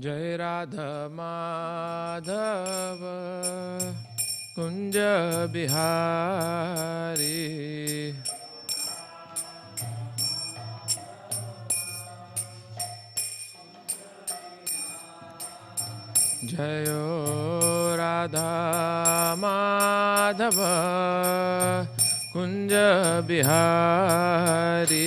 Jai Radha Madhava Kunja Bihari Jayo Radha Madhava Kunja Bihari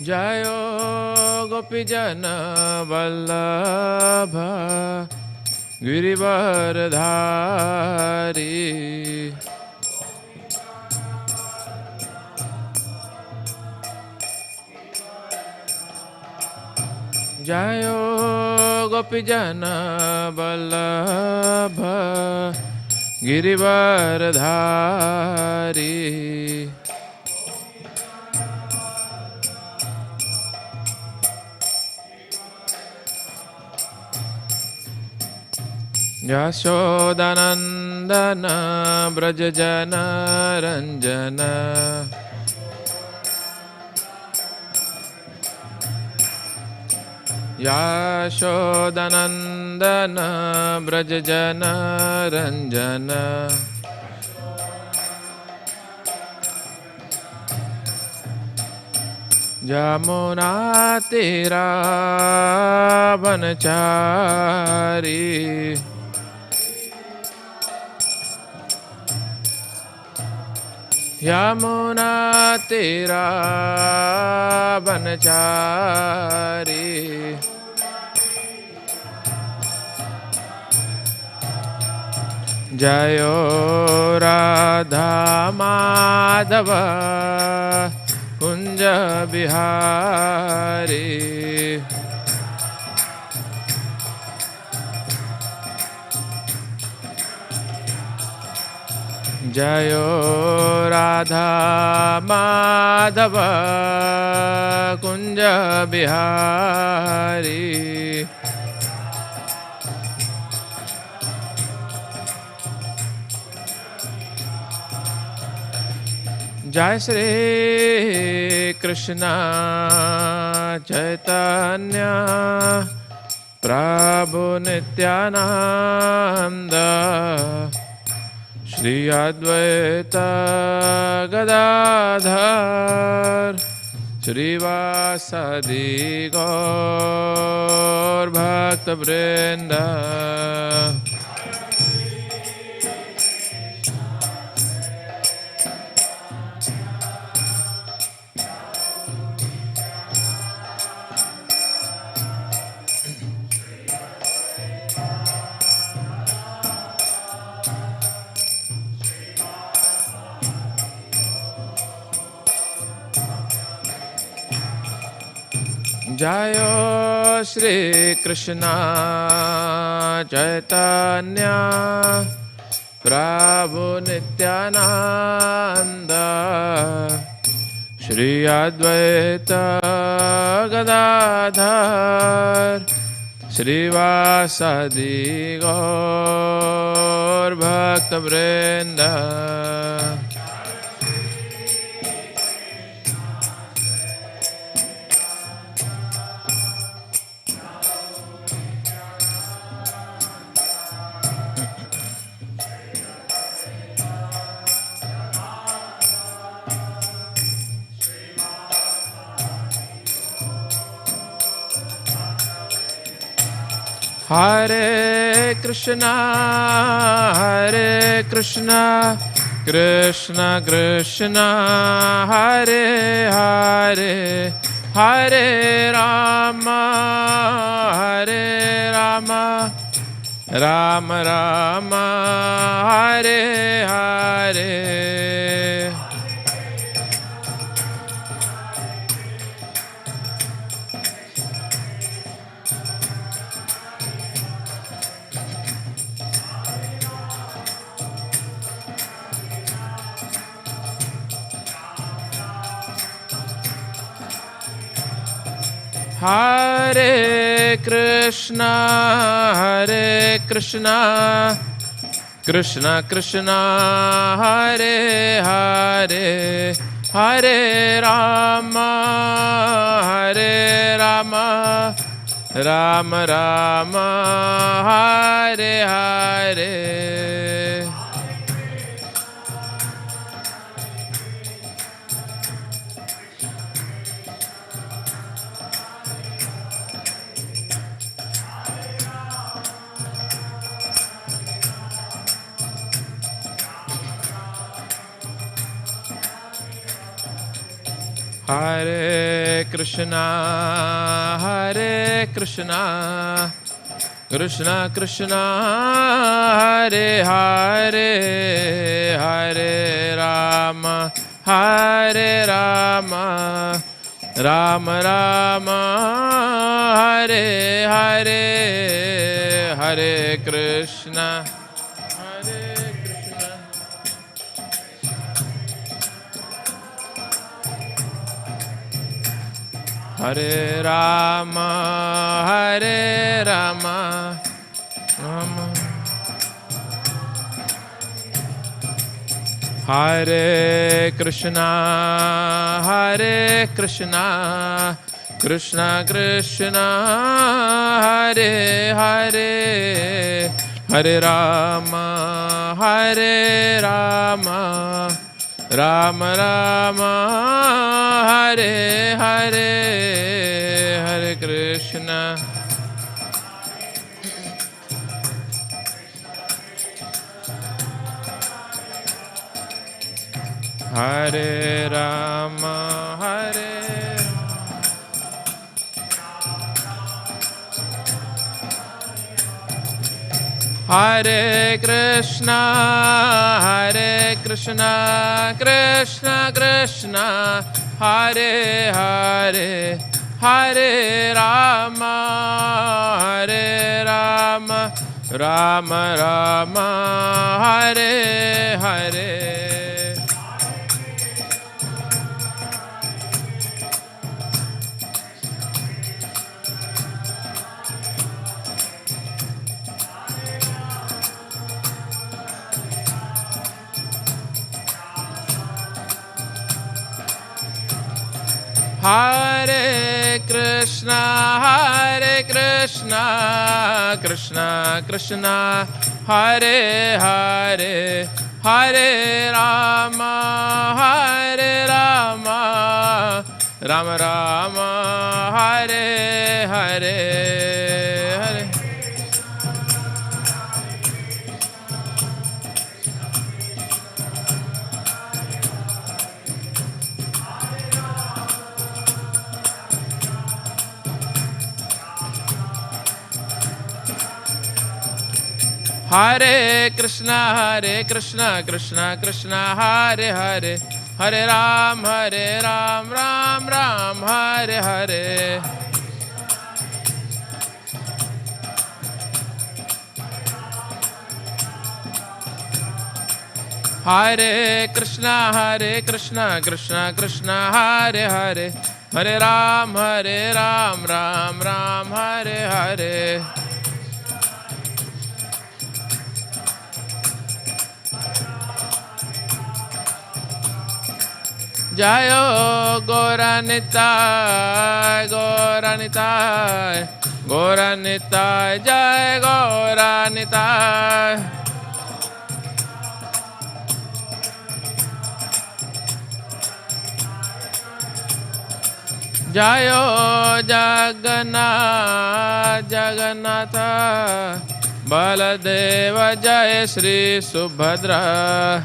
Jayo Gopijana Vallabha Girivardhari Jayo Gopijana Vallabha Girivardhari Yashodanandana Brajajana Ranjana Yashodanandana Brajajana Ranjana Jamuna Tira Vanachari Yamuna Tira Vanachari Jayo Radha Madhava Kunja Bihari Jayo Radha Madhava Kunja Bihari Jai Shri Krishna Chaitanya Prabhu Nityananda Shri Advaita Gadadhar Shri Vasadi Gaur Bhakta Vrinda Jayo Shri Krishna Chaitanya Prabhu Nityananda Shri Advaita Gadadhar Shri Vasadi Gaur Bhakta Vrinda Hare Krishna, Krishna Krishna, Hare Hare, Hare Rama, Rama Rama, Hare Hare. Hare Krishna, Krishna Krishna Hare Hare Hare Rama Hare Rama Rama Rama Hare Hare. Hare Krishna Krishna Krishna Hare Hare Hare Rama Hare Rama Rama Rama Hare Hare. Hare Krishna Hare Rama Hare Rama Rama Hare Krishna Krishna Krishna Hare Hare Hare Rama Rama Rama Hare Hare. Hare Krishna Hare Rama Hare Krishna Krishna Krishna Hare Hare Hare Rama Rama Rama Hare Hare. Hare Krishna Krishna Krishna Hare Hare Hare Rama Rama Rama Hare Hare. Hare Hare Krishna Krishna Krishna Hare Hare Hare Ram Ram Ram Hare Hare. Hare Krishna Krishna Krishna Hare Hare Hare Ram Ram Ram Hare Hare. Jayo Gauranitai Gauranitai Jai Gauranitai. Jayo Jagannatha Baladeva Jai Shri Subhadra.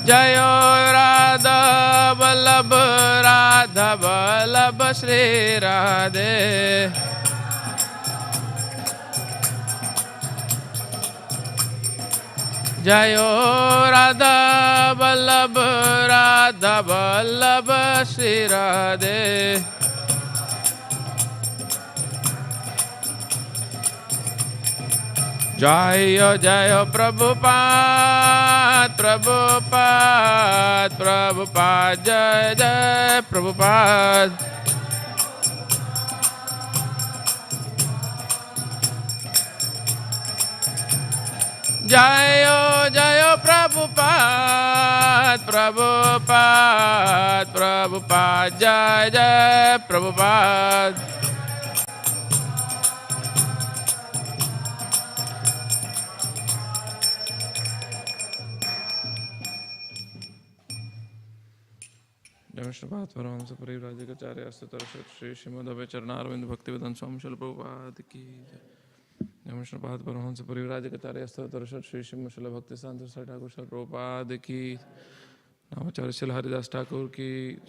Jayo Radha Vallabh Shri Radhe. Jayo Radha Vallabh Shri Radhe. Jayo Jayo Prabhupada Jai Jai Prabhupada. Jayo Jayo Prabhupada, Prabhupada, Prabhupada, Jai Jai Prabhupada. Namaskar Paramahamsa Parivrajakacharya Satarashat Shri Śrīmad Bhāgavatam Bhaktivedanta Swami Śrīla Prabhupada ki Jai. Namaskar Paramahamsa Parivrajakacharya Satarashat Shri Śrīmad Bhaktivedanta Swami Śrīla Prabhupada ki Namacharya Śrīla Haridas Thakur ki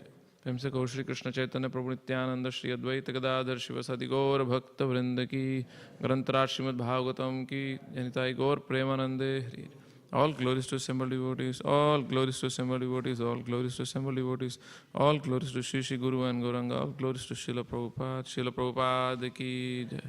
Prem se Kaur Shri Krishna Chaitanya Prabhu Nityananda Shri Advaita Gadadhar Shivasati Gaur Bhakta Vrinda ki Grantaraj Śrīmad Bhāgavatam ki Janitai Gaur Premanande Hare. All glories to assembled devotees, all glories to assembled devotees, all glories to assembled devotees, all glories to Shri Shri Guru and Gauranga, all glories to Srila Prabhupada ki Jai.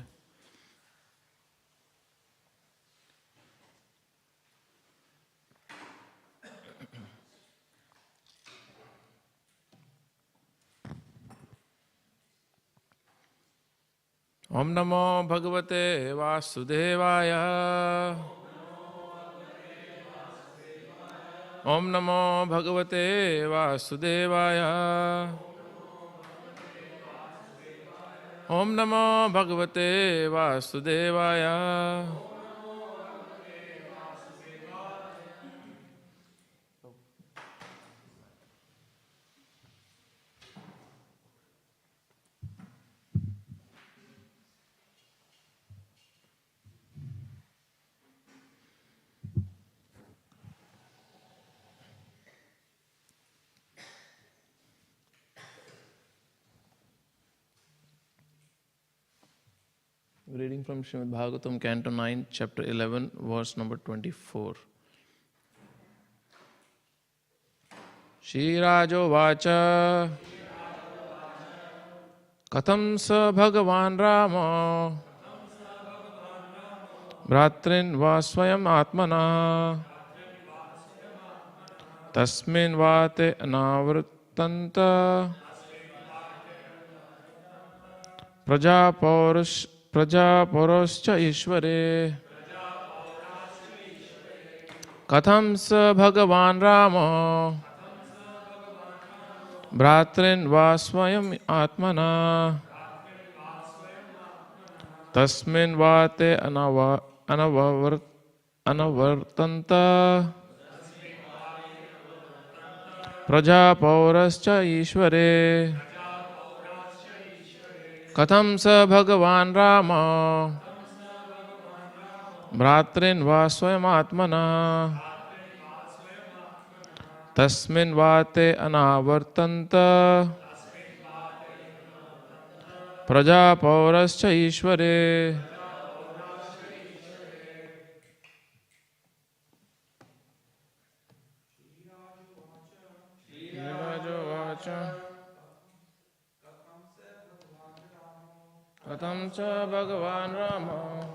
Om Namo Bhagavate Vasudevaya. Om Namo Bhagavate Vasudevaya. Om Namo Bhagavate Vasudevaya. Reading from Śrīmad Bhāgavatam, Canto 9, Chapter 11, verse number 24. Shirajo Vacha Katham sa Bhagavan Rama Bhratrin va swayam atmana Tasmin vate anavrittanta Prajaporascha Ishvare Katham sa Bhagavan Rama Bhratrin va swayam atmana Tasmin vate anavartanta Prajaporascha Ishvare Katham sa Bhagavan Rama Bhratrin va swayam atmana Tasmin vate anavartanta Prajaporascha Ishvare. Katham cha Bhagavan Rama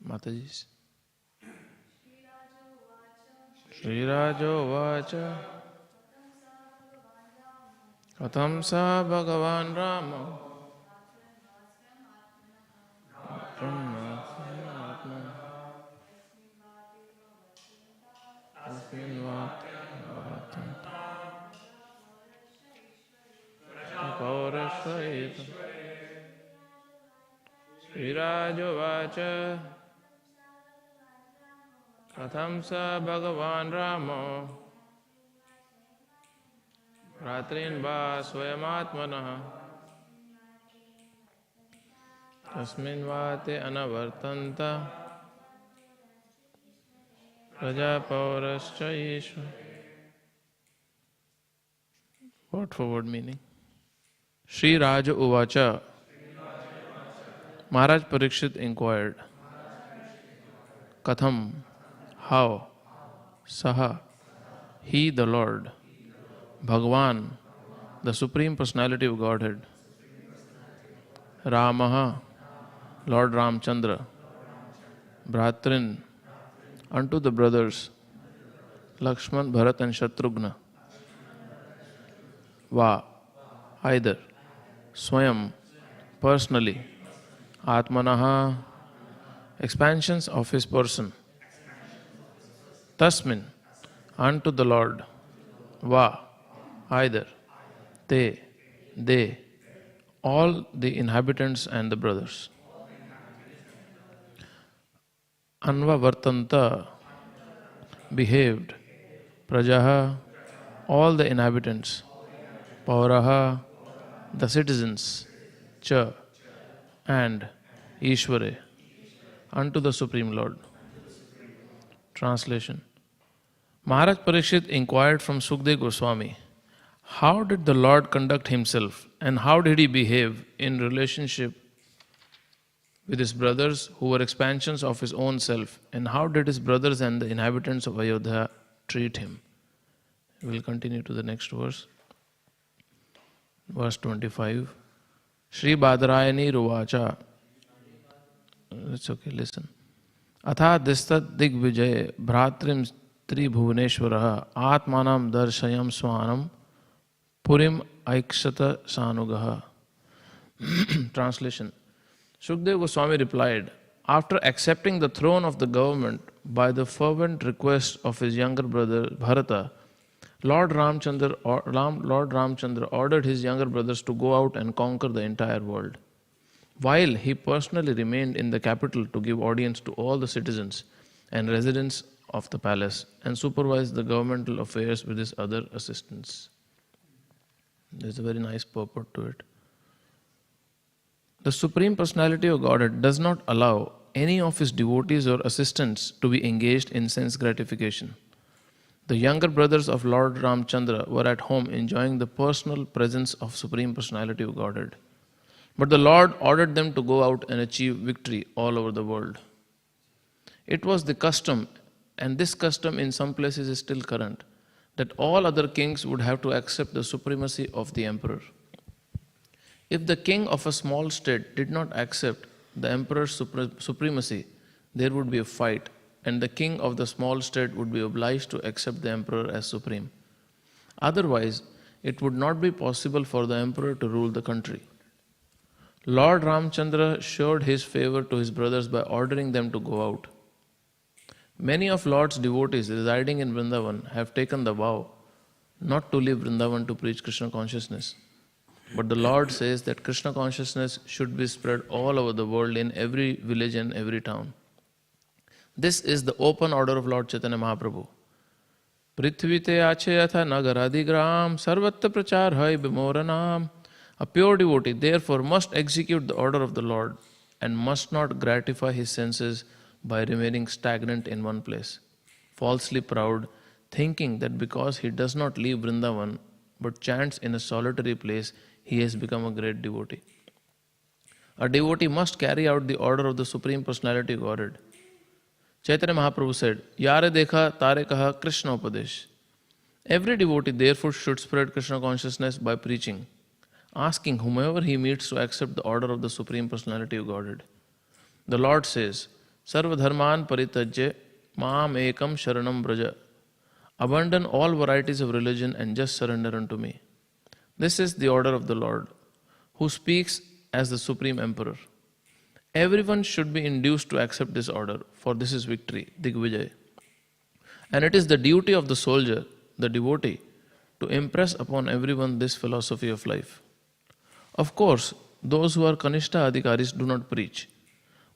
Mataji. Shirajo Vacha Katham sa Bhagavan Rama Shirajo Vacha Katham sa Bhagavan Rama Bhratrin va swayamatmanah Tasmin vate anavartanta Prajapaurascha Ishva. Word for word meaning. Shri Raja Uvacha. Maharaj Parikshit inquired. Katham. How? Saha. He, the Lord. Bhagavan, the Supreme Personality of Godhead. Ramaha, Lord Ramchandra. Bhratrin, unto the brothers. Lakshman, Bharat and Shatrughna. Va, either. Swayam, personally. Atmanaha, expansions of his person. Tasmin, unto the Lord. Va, either. They, all the inhabitants and the brothers. Anva Vartanta, behaved. Prajaha, all the inhabitants. Pauraha, the citizens. Cha, and Ishvare, unto the Supreme Lord. Translation. Maharaj Parikshit inquired from Sukdev Goswami, how did the Lord conduct himself and how did he behave in relationship with his brothers who were expansions of his own self, and how did his brothers and the inhabitants of Ayodhya treat him? We will continue to the next verse. Verse 25. Shri Badarayani Ruvacha. It's okay, listen. Atha distat digvijay bhratrim tribhuvaneshwaraha atmanam darshayam swanam purim aikshata sanugaha. Translation. Sukdev Goswami replied, after accepting the throne of the government by the fervent request of his younger brother Bharata, Lord Ramchandra ordered his younger brothers to go out and conquer the entire world, while he personally remained in the capital to give audience to all the citizens and residents of the palace and supervise the governmental affairs with his other assistants. There's a very nice purport to it. The Supreme Personality of Godhead does not allow any of his devotees or assistants to be engaged in sense gratification. The younger brothers of Lord Ramchandra were at home enjoying the personal presence of Supreme Personality of Godhead. But the Lord ordered them to go out and achieve victory all over the world. It was the custom, and this custom in some places is still current, that all other kings would have to accept the supremacy of the emperor. If the king of a small state did not accept the emperor's supremacy, there would be a fight, and the king of the small state would be obliged to accept the emperor as supreme. Otherwise, it would not be possible for the emperor to rule the country. Lord Ramchandra showed his favor to his brothers by ordering them to go out. Many of Lord's devotees residing in Vrindavan have taken the vow not to leave Vrindavan to preach Krishna consciousness. But the Lord says that Krishna consciousness should be spread all over the world in every village and every town. This is the open order of Lord Chaitanya Mahaprabhu. Prithvite ache yatha nagaradigram sarvatra prachar hai bimoranam. A pure devotee therefore must execute the order of the Lord and must not gratify his senses by remaining stagnant in one place, falsely proud, thinking that because he does not leave Vrindavan but chants in a solitary place, he has become a great devotee. A devotee must carry out the order of the Supreme Personality of Godhead. Chaitanya Mahaprabhu said, Yare dekha tare kaha Krishna upadesh. Every devotee therefore should spread Krishna consciousness by preaching, asking whomever he meets to accept the order of the Supreme Personality of Godhead. The Lord says, Sarva dharman paritajya maam ekam sharanam braja. Abandon all varieties of religion and just surrender unto me. This is the order of the Lord, who speaks as the Supreme Emperor. Everyone should be induced to accept this order, for this is victory, Digvijay. And it is the duty of the soldier, the devotee, to impress upon everyone this philosophy of life. Of course, those who are Kanishta Adhikaris do not preach,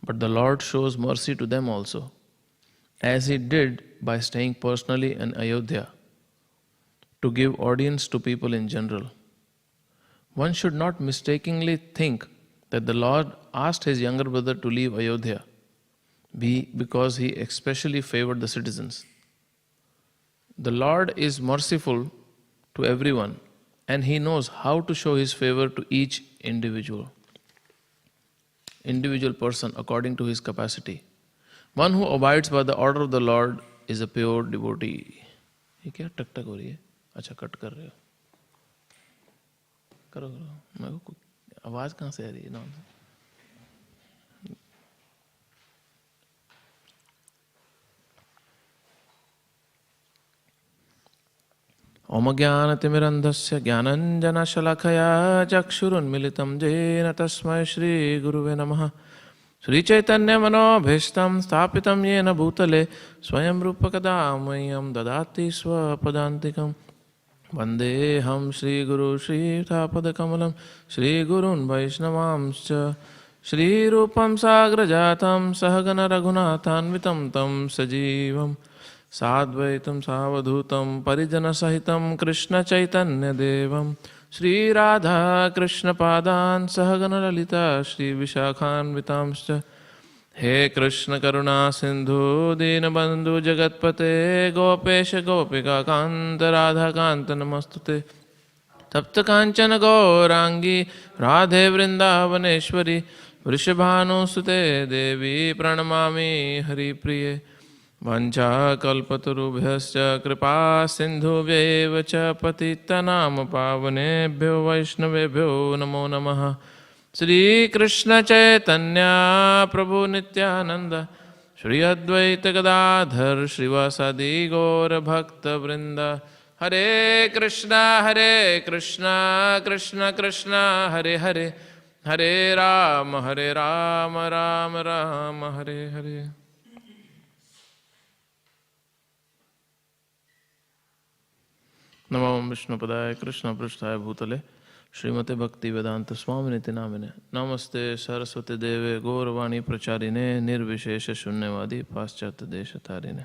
but the Lord shows mercy to them also, as he did by staying personally in Ayodhya to give audience to people in general. One should not mistakenly think that the Lord asked his younger brother to leave Ayodhya because he especially favored the citizens. The Lord is merciful to everyone, and He knows how to show His favor to each individual person according to his capacity. One who abides by the order of the Lord is a pure devotee. ये क्या टक टक हो रही है? अच्छा cut कर रहे हो? करो करो. मेरे को आवाज कहाँ से आ रही है ना? ओम ज्ञानतिमिरन्धस्य ज्ञानञ्जनशलाखया चक्षुरुन्मिलितं येन तस्मै श्रीगुरुवे नमः. श्रीचैतन्यमनोभीष्टं स्थापितं येन भूतले स्वयं रूपकदा मह्यं ददाति स्वपदान्तिकं. वन्देऽहं श्रीगुरु श्रीयुतापदकमलं श्रीगुरून् वैष्णवांश्च. श्रीरूपं साग्रजातं सहगण रघुनाथान्वितं तं सजीवं साद्वैतं सावधूतं परिजनसहितं कृष्णचैतन्यदेवं. श्रीराधा कृष्णपादान् सहगण ललिता श्रीविशाखान्वितांश्च. हे कृष्ण करुणा सिन्धु दीनबन्धु जगत्पते गोपेश गोपिकान्त राधाकान्त नमस्तुते. तप्त कांचन गौरांगी राधे वृंदावनेश्वरी वृषभानुसुते देवी प्रणमामि हरिप्रिये. वंशाकल्पतरुभ्यश्च कृपा सिन्धुभ्यैव च पतितनाम पावनेभ्यो वैष्णवेभ्यो नमो नमः. श्रीकृष्ण चैतन्य प्रभु नित्यानंद श्री अद्वैत गदाधर श्रीवासादि गौर भक्तवृंद. हरे कृष्णा कृष्ण कृष्ण हरे हरे हरे राम राम राम हरे हरे. नमो विष्णुपदाय कृष्ण पृष्ठाय भूतले श्रीमते भक्तिवेदांत स्वामिनिति नामिने. नमस्ते सरस्वती देवे गौरवाणी प्रचारिणे निर्विशेष शून्यवादी पाश्चात्य देशतारिणे.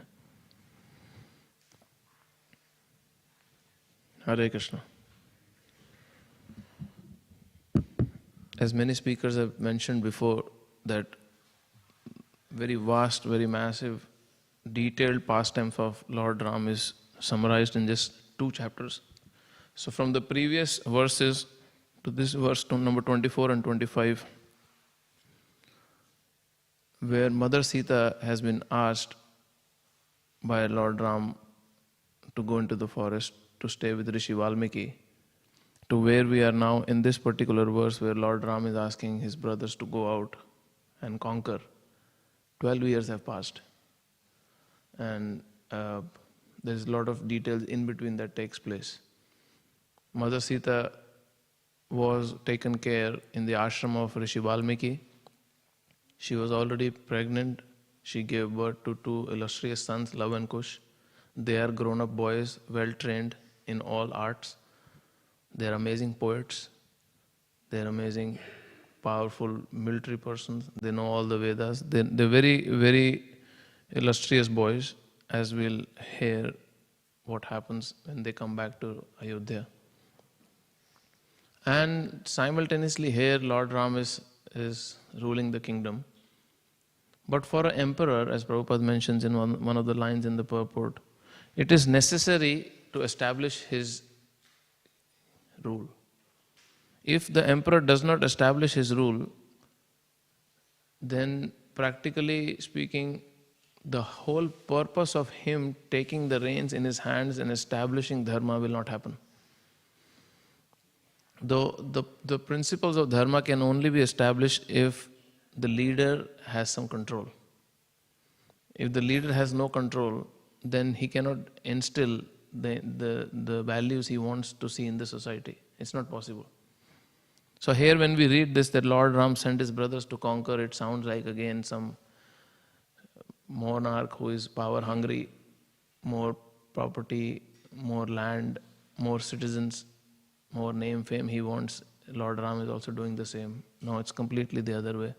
Hare Krishna. As many speakers have mentioned before, that very vast, very massive, detailed pastimes of Lord Ram is summarized in just 2 chapters. So from the previous verses to this verse number 24 and 25, where Mother Sita has been asked by Lord Ram to go into the forest to stay with Rishi Valmiki, to where we are now in this particular verse where Lord Ram is asking his brothers to go out and conquer. 12 years have passed, and there's a lot of details in between that takes place. Mother Sita was taken care in the ashram of Rishi Valmiki. She was already pregnant. She gave birth to 2 illustrious sons, Lava and Kush. They are grown-up boys, well-trained in all arts. They are amazing poets. They are amazing, powerful military persons. They know all the Vedas. They're very, very illustrious boys, as we'll hear what happens when they come back to Ayodhya. And simultaneously here, Lord Ram is ruling the kingdom. But for an emperor, as Prabhupada mentions in one of the lines in the purport, it is necessary to establish his rule. If the emperor does not establish his rule, then practically speaking, the whole purpose of him taking the reins in his hands and establishing dharma will not happen. Though the principles of dharma can only be established if the leader has some control. If the leader has no control, then he cannot instill the values he wants to see in the society. It's not possible. So here when we read this, that Lord Ram sent his brothers to conquer, it sounds like again some monarch who is power hungry, more property, more land, more citizens, more name, fame he wants. Lord Ram is also doing the same. No, it's completely the other way.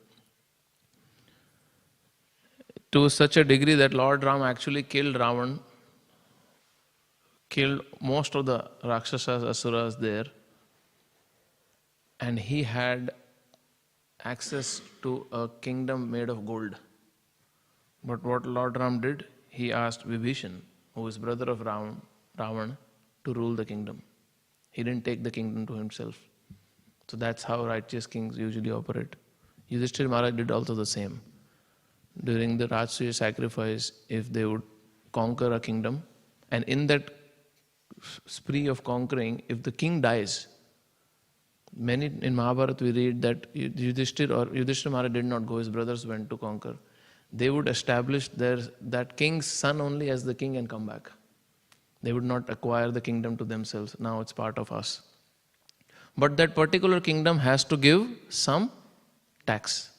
To such a degree that Lord Ram actually killed Ravan, killed most of the Rakshasas, Asuras there, and he had access to a kingdom made of gold. But what Lord Ram did, he asked Vibhishan, who is brother of Ravan, to rule the kingdom. He didn't take the kingdom to himself. So that's how righteous kings usually operate. Yudhishthira Maharaj did also the same. During the Rajasuya sacrifice, if they would conquer a kingdom, and in that spree of conquering, if the king dies, many in Mahabharata we read that Yudhishthira Maharaj did not go, his brothers went to conquer. They would establish that king's son only as the king and come back. They would not acquire the kingdom to themselves. Now it's part of us. But that particular kingdom has to give some tax.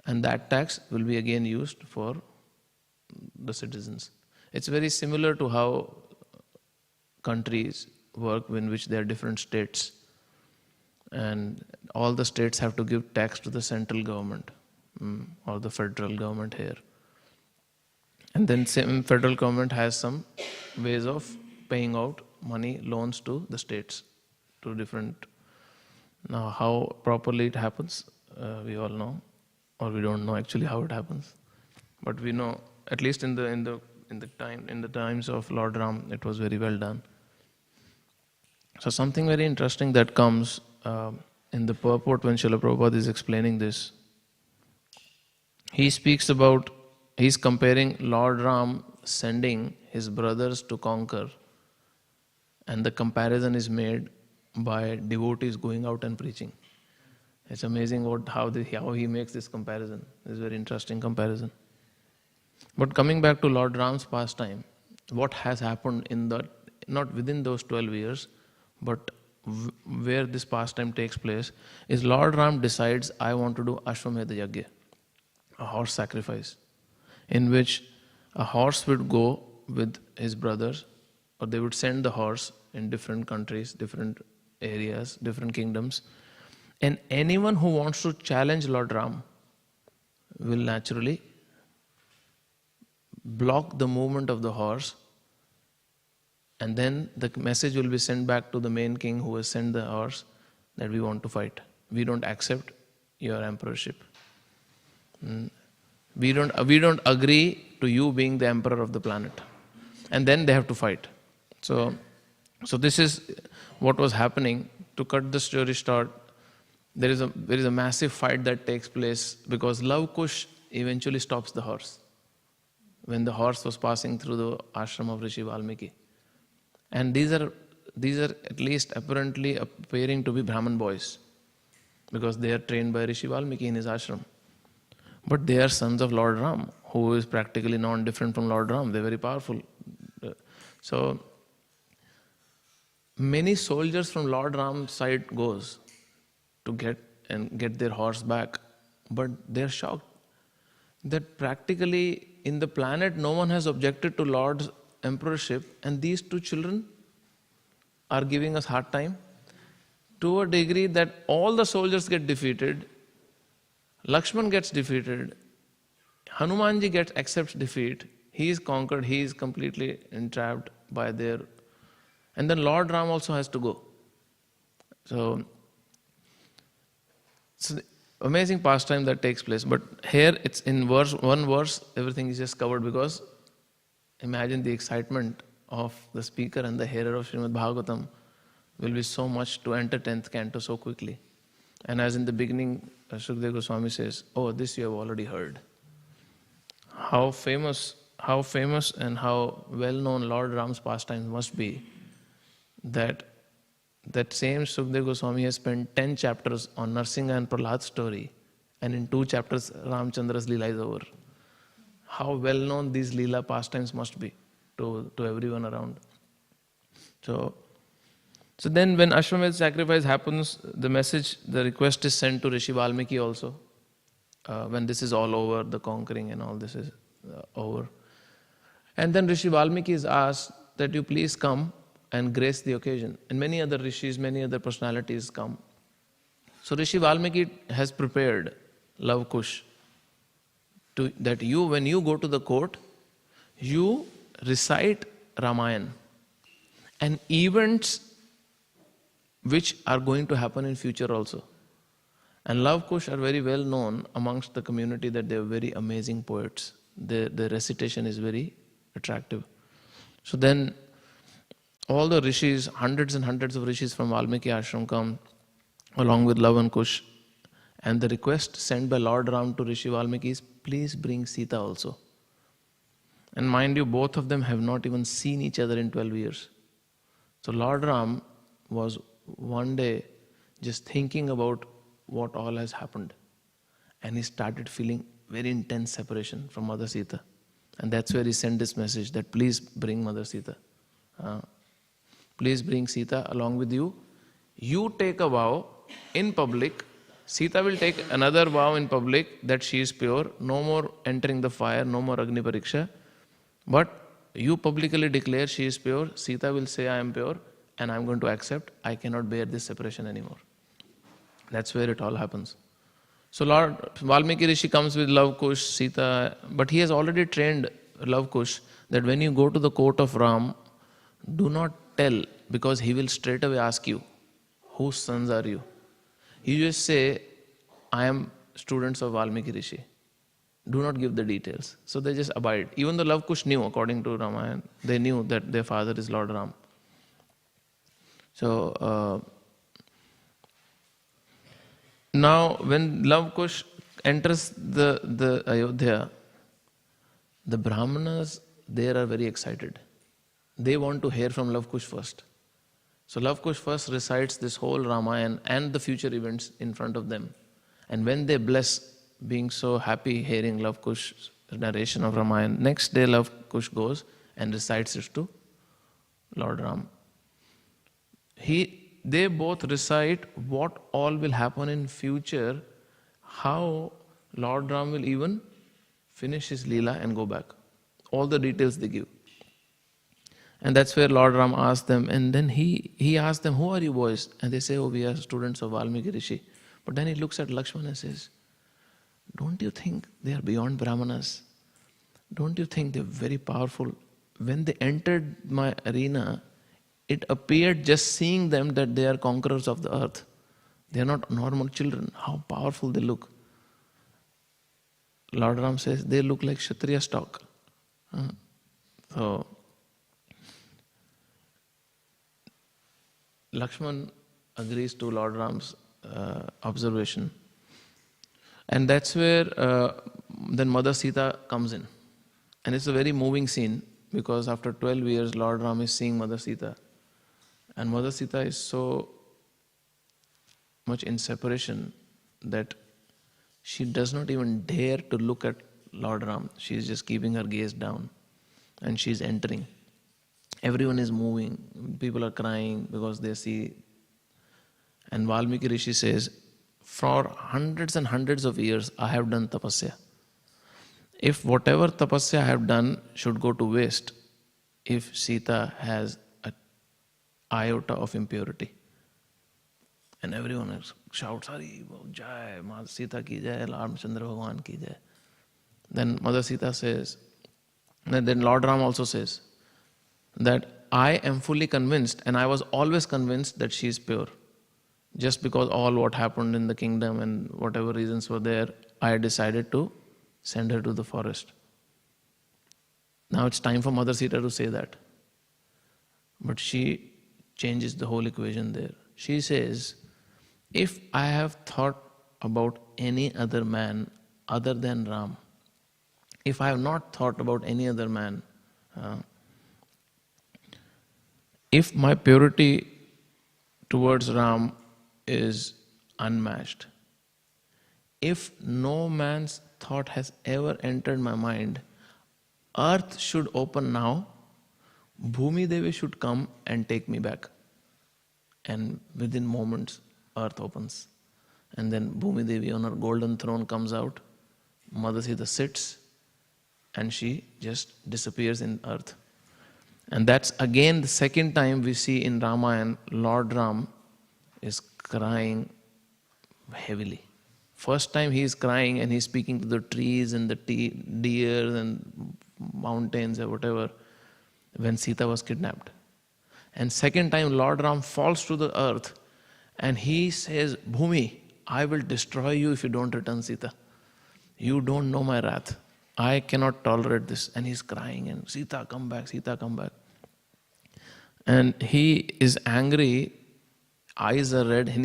And that tax will be again used for the citizens. It's very similar to how countries work in which there are different states. And all the states have to give tax to the central government or the federal government here. And then same federal government has some ways of paying out money, loans to the states, to different. Now how properly it happens, we all know, or we don't know actually how it happens. But we know, at least in the times of Lord Ram, it was very well done. So something very interesting that comes in the purport when Srila Prabhupada is explaining this. He speaks about, he's comparing Lord Ram sending his brothers to conquer, and the comparison is made by devotees going out and preaching. It's amazing how he makes this comparison. It's a very interesting comparison. But coming back to Lord Ram's pastime, what has happened not within those 12 years, but where this pastime takes place, is Lord Ram decides, I want to do Ashwamedha Yagya, a horse sacrifice, in which a horse would go with his brothers, or they would send the horse in different countries, different areas, different kingdoms, and anyone who wants to challenge Lord Ram will naturally block the movement of the horse, and then the message will be sent back to the main king who has sent the horse that we want to fight. We don't accept your emperorship. We don't agree to you being the emperor of the planet. And then they have to fight. So this is what was happening. To cut the story short, there is a massive fight that takes place because Lav Kush eventually stops the horse when the horse was passing through the ashram of Rishi Valmiki. And these are at least apparently appearing to be Brahman boys, because they are trained by Rishi Valmiki in his ashram. But they are sons of Lord Ram, who is practically non-different from Lord Ram. They're very powerful. So many soldiers from Lord Ram's side goes to get their horse back, but they're shocked that practically in the planet no one has objected to Lord's emperorship, and these two children are giving us hard time to a degree that all the soldiers get defeated, Lakshman gets defeated, Hanumanji accepts defeat, he is conquered, he is completely entrapped by their, and then Lord Ram also has to go. So it's an amazing pastime that takes place. But here it's in one verse, everything is just covered, because imagine the excitement of the speaker and the hearer of Śrīmad Bhāgavatam will be so much to enter 10th canto so quickly. And as in the beginning, Shukadeva Goswami says, oh, this you have already heard. How famous and how well-known Lord Ram's pastimes must be, that same Shukadeva Goswami has spent 10 chapters on Narsingha and Prahlad's story, and in 2 chapters Ramchandra's Leela is over. How well-known these Leela pastimes must be to everyone around. So then when Ashwamedha sacrifice happens, the request is sent to Rishi Valmiki also. When this is all over, the conquering and all this is over. And then Rishi Valmiki is asked that you please come and grace the occasion. And many other rishis, many other personalities come. So Rishi Valmiki has prepared Lav Kush that when you go to the court, you recite Ramayana and events which are going to happen in future also. And Lav Kush are very well known amongst the community that they are very amazing poets. The recitation is very attractive. So then all the rishis, hundreds and hundreds of rishis from Valmiki ashram come along with Lava and Kush. And the request sent by Lord Ram to Rishi Valmiki is, please bring Sita also. And mind you, both of them have not even seen each other in 12 years. So Lord Ram was one day just thinking about what all has happened. And he started feeling very intense separation from Mother Sita. And that's where he sent this message that please bring Mother Sita. Please bring Sita along with you. You take a vow in public. Sita will take another vow in public that she is pure. No more entering the fire, no more Agni Pariksha. But you publicly declare she is pure. Sita will say, I am pure and I am going to accept. I cannot bear this separation anymore. That's where it all happens. So Lord Valmiki Rishi comes with Love Kush, Sita, but he has already trained Love Kush that when you go to the court of Ram, do not tell, because he will straight away ask you, whose sons are you? You just say, I am students of Valmiki Rishi. Do not give the details. So they just abide. Even the Love Kush knew, according to Ramayana, they knew that their father is Lord Ram. So now when Love Kush enters the Ayodhya, the Brahmanas there are very excited. They want to hear from Love Kush first. So Love Kush first recites this whole Ramayana and the future events in front of them. And when they bless, being so happy hearing Love Kush's narration of Ramayana, next day Love Kush goes and recites it to Lord Ram. They both recite what all will happen in future, how Lord Ram will even finish his Leela and go back. All the details they give. And that's where Lord Ram asked them, and then he asked them, who are you boys? And they say, oh, we are students of Valmiki Rishi. But then he looks at Lakshmana and says, don't you think they are beyond Brahmanas? Don't you think they're very powerful? When they entered my arena, it appeared just seeing them that they are conquerors of the earth. They are not normal children. How powerful they look. Lord Ram says, they look like Kshatriya stock. So Lakshman agrees to Lord Ram's observation. And that's where then Mother Sita comes in. And it's a very moving scene because after 12 years, Lord Ram is seeing Mother Sita. And Mother Sita is so much in separation that she does not even dare to look at Lord Ram. She is just keeping her gaze down. And she is entering. Everyone is moving. People are crying because they see. And Valmiki Rishi says, for hundreds and hundreds of years, I have done tapasya. If whatever tapasya I have done should go to waste, if Sita has an iota of impurity. And everyone shouts, Hari, Jai, Mother Sita ki Jai, Lord Chandra Bhagwan ki Jai. Then Mother Sita says, then Lord Ram also says, that I am fully convinced, and I was always convinced that she is pure. Just because all what happened in the kingdom and whatever reasons were there, I decided to send her to the forest. Now it's time for Mother Sita to say that. But she changes the whole equation there. She says, if I have thought about any other man other than Ram, if I have not thought about any other man, if my purity towards Ram is unmatched, if no man's thought has ever entered my mind, earth should open now, Bhumi Devi should come and take me back. And within moments, earth opens. And then Bhumi Devi on her golden throne comes out, Mother Sita sits, and she just disappears in earth. And that's again the second time we see in Ramayana, Lord Ram is crying heavily. First time he is crying and he's speaking to the trees and the deer and mountains or whatever when Sita was kidnapped. And second time Lord Ram falls to the earth and he says, Bhumi, I will destroy you if you don't return Sita. You don't know my wrath. I cannot tolerate this. And he's crying and Sita, come back, Sita, come back. And he is angry, eyes are red, and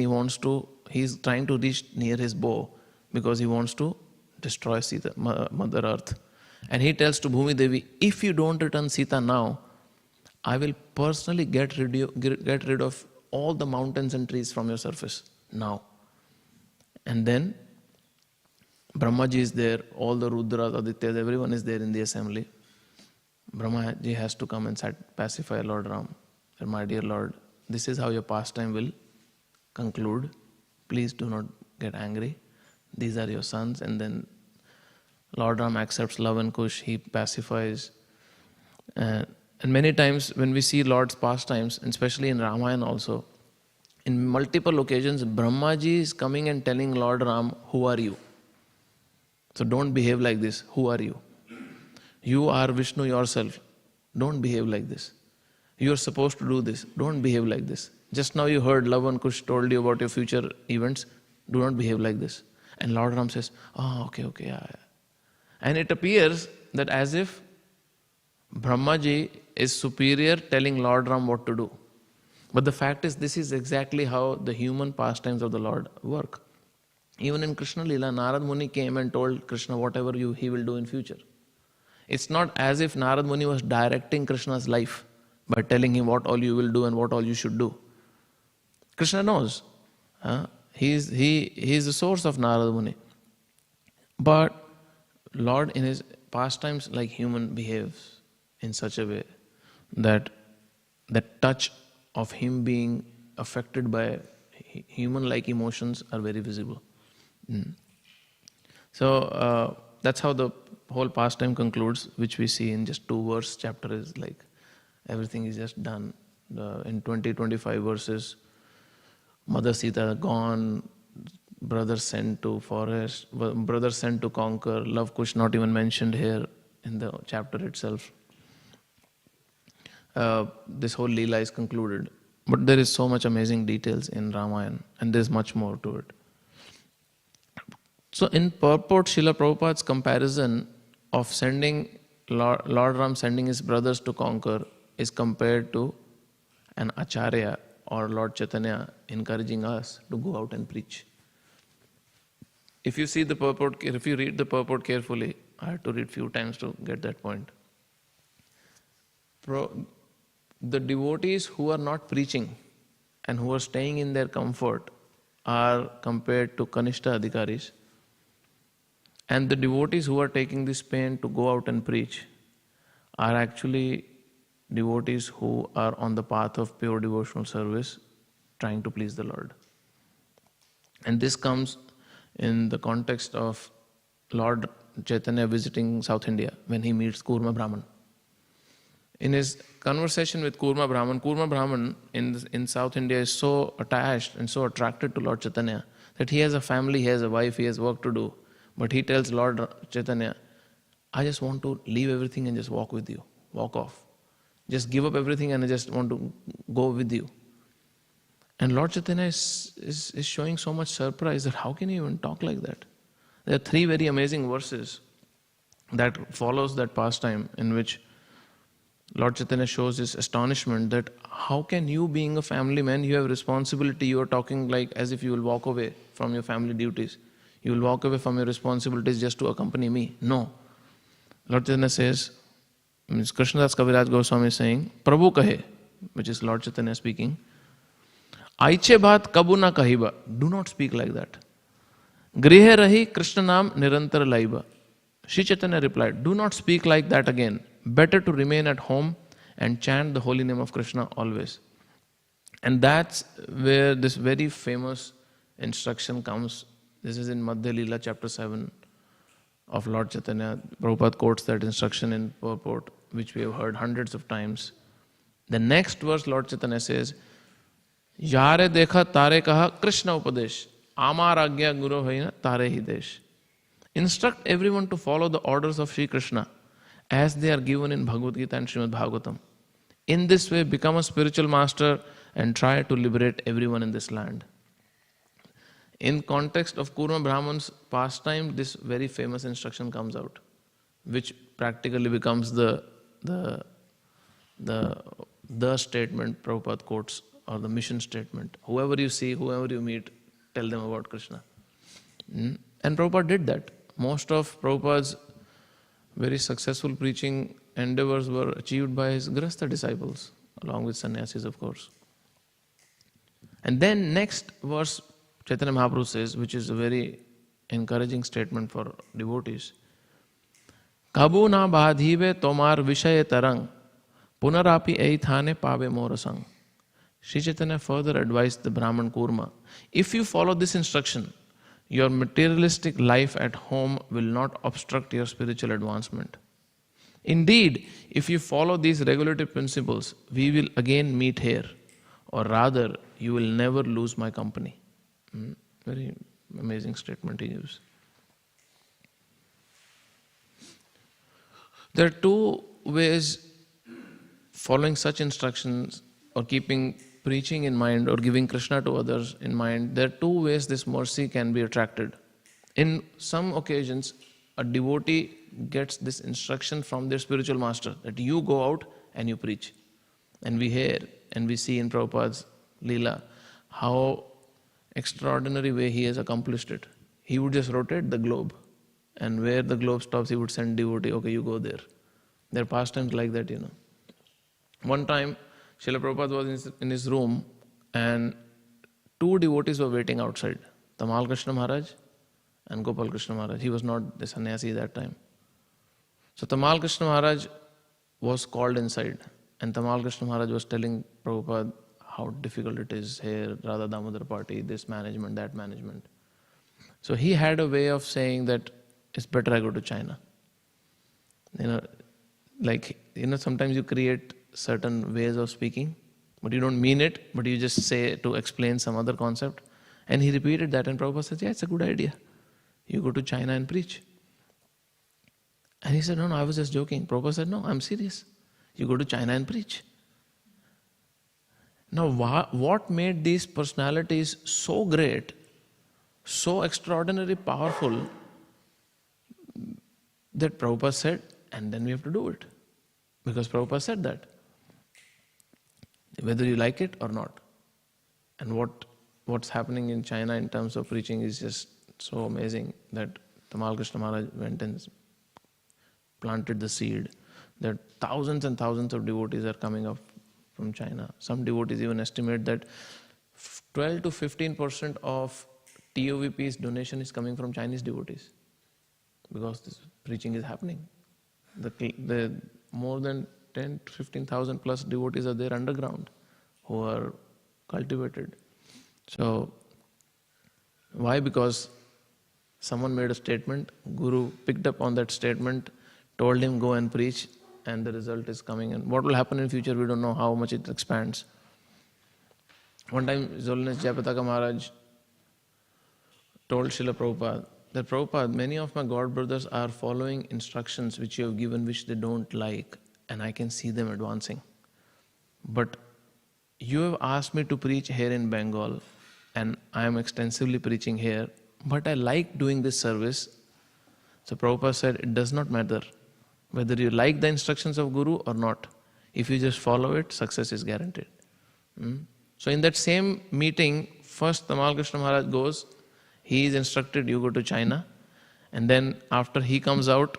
he's trying to reach near his bow because he wants to destroy Sita, Mother Earth. And he tells to Bhumi Devi, if you don't return Sita now, I will personally get rid of all the mountains and trees from your surface now. And then Brahmaji is there, all the Rudras, Adityas, everyone is there in the assembly. Brahmaji has to come and pacify Lord Ram. And my dear Lord, this is how your pastime will conclude. Please do not get angry. These are your sons. And then Lord Ram accepts love and kush. He pacifies. And many times when we see Lord's pastimes, especially in Ramayana also, in multiple occasions, Brahmaji is coming and telling Lord Ram, who are you? So don't behave like this. Who are you? You are Vishnu yourself. Don't behave like this. You are supposed to do this. Don't behave like this. Just now you heard Love and Kush told you about your future events. Do not behave like this. And Lord Ram says, oh, okay, yeah. And it appears that as if Brahmaji is superior telling Lord Ram what to do. But the fact is, this is exactly how the human pastimes of the Lord work. Even in Krishna Leela, Narad Muni came and told Krishna whatever he will do in future. It's not as if Narad Muni was directing Krishna's life by telling him what all you will do and what all you should do. Krishna knows. He is the source of Narad Muni. But Lord in his pastimes like human behaves in such a way that the touch of him being affected by human-like emotions are very visible. So that's how the whole pastime concludes, which we see in just 2 verse chapter is like everything is just done. In 20-25 verses, Mother Sita gone, brothers sent to forest, brothers sent to conquer, love kush not even mentioned here in the chapter itself. This whole Leela is concluded. But there is so much amazing details in Ramayana, and there's much more to it. So in purport, Srila Prabhupada's comparison of sending Lord Ram sending his brothers to conquer is compared to an Acharya or Lord Chaitanya encouraging us to go out and preach. If you see the purport, if you read the purport carefully, I had to read few times to get that point. The devotees who are not preaching and who are staying in their comfort are compared to Kanishta Adhikaris. And the devotees who are taking this pain to go out and preach are actually devotees who are on the path of pure devotional service, trying to please the Lord. And this comes in the context of Lord Chaitanya visiting South India when he meets Kurma Brahman. In his conversation with Kurma Brahman in South India is so attached and so attracted to Lord Chaitanya that he has a family, he has a wife, he has work to do. But he tells Lord Chaitanya, I just want to leave everything and just walk with you, walk off. Just give up everything and I just want to go with you. And Lord Chaitanya is showing so much surprise that how can you even talk like that? There are 3 very amazing verses that follows that pastime in which Lord Chaitanya shows his astonishment that how can you, being a family man, you have responsibility, you are talking like as if you will walk away from your family duties. You will walk away from your responsibilities just to accompany me. No. Lord Chaitanya says, Krishnadas Kaviraj Goswami is saying, Prabhu kahe, which is Lord Chaitanya speaking, Aiche bhat kabu na kahiba. Do not speak like that. Grihe rahi Krishna naam nirantar laiba. Shri Chaitanya replied, do not speak like that again. Better to remain at home and chant the holy name of Krishna always. And that's where this very famous instruction comes. This is in Madhya Leela chapter 7 of Lord Chaitanya. Prabhupada quotes that instruction in purport, which we have heard hundreds of times. The next verse Lord Chaitanya says, Yare dekha tare kaha Krishna upadesh, amar agya guru haina tare hidesh. Instruct everyone to follow the orders of Sri Krishna as they are given in Bhagavad Gita and Śrīmad Bhāgavatam. In this way, become a spiritual master and try to liberate everyone in this land. In context of Kurma Brahman's pastime, this very famous instruction comes out, which practically becomes the the statement Prabhupada quotes, or the mission statement. Whoever you see, whoever you meet, tell them about Krishna. And Prabhupada did that. Most of Prabhupada's very successful preaching endeavors were achieved by his Grihastha disciples, along with sannyasis, of course. And then next verse, Chaitanya Mahaprabhu says, which is a very encouraging statement for devotees. Kabu na badhive tomar vishaye tarang, punarapi eithane pave morasang. Sri Chaitanya further advised the Brahman Kurma, if you follow this instruction, your materialistic life at home will not obstruct your spiritual advancement. Indeed, if you follow these regulative principles, we will again meet here, or rather, you will never lose my company. Very amazing statement he used. There are two ways following such instructions or keeping preaching in mind or giving Krishna to others in mind. There are two ways this mercy can be attracted. In some occasions, a devotee gets this instruction from their spiritual master that you go out and you preach. And we hear and we see in Prabhupada's Leela how extraordinary way he has accomplished it. He would just rotate the globe, and where the globe stops, he would send devotee, okay, you go there. There are pastimes like that, you know. One time, Srila Prabhupada was in his room, and two devotees were waiting outside, Tamal Krishna Maharaj and Gopal Krishna Maharaj. He was not the sannyasi that time. So Tamal Krishna Maharaj was called inside, and Tamal Krishna Maharaj was telling Prabhupada how difficult it is here, Radha Damodar party, this management, that management. So he had a way of saying that it's better I go to China. Sometimes you create certain ways of speaking, but you don't mean it, but you just say to explain some other concept. And he repeated that, and Prabhupada said, yeah, it's a good idea. You go to China and preach. And he said, no, I was just joking. Prabhupada said, no, I'm serious. You go to China and preach. Now, what made these personalities so great, so extraordinarily powerful, that Prabhupada said, and then we have to do it. Because Prabhupada said that. Whether you like it or not. And what's happening in China in terms of preaching is just so amazing that Tamal Krishna Maharaj went and planted the seed. That thousands and thousands of devotees are coming up from China. Some devotees even estimate that 12 to 15% of TOVP's donation is coming from Chinese devotees. Because this preaching is happening. The more than 10 to 15,000 plus devotees are there underground who are cultivated. So, why? Because someone made a statement, Guru picked up on that statement, told him go and preach, and the result is coming. And what will happen in future, we don't know how much it expands. One time, His Holiness Jayapataka Maharaj told Srila Prabhupada that, Prabhupada, many of my god brothers are following instructions which you have given which they don't like, and I can see them advancing. But you have asked me to preach here in Bengal, and I am extensively preaching here, but I like doing this service. So Prabhupada said, it does not matter whether you like the instructions of Guru or not. If you just follow it, success is guaranteed. So in that same meeting, first Tamal Krishna Maharaj goes, he is instructed, you go to China, and then after he comes out,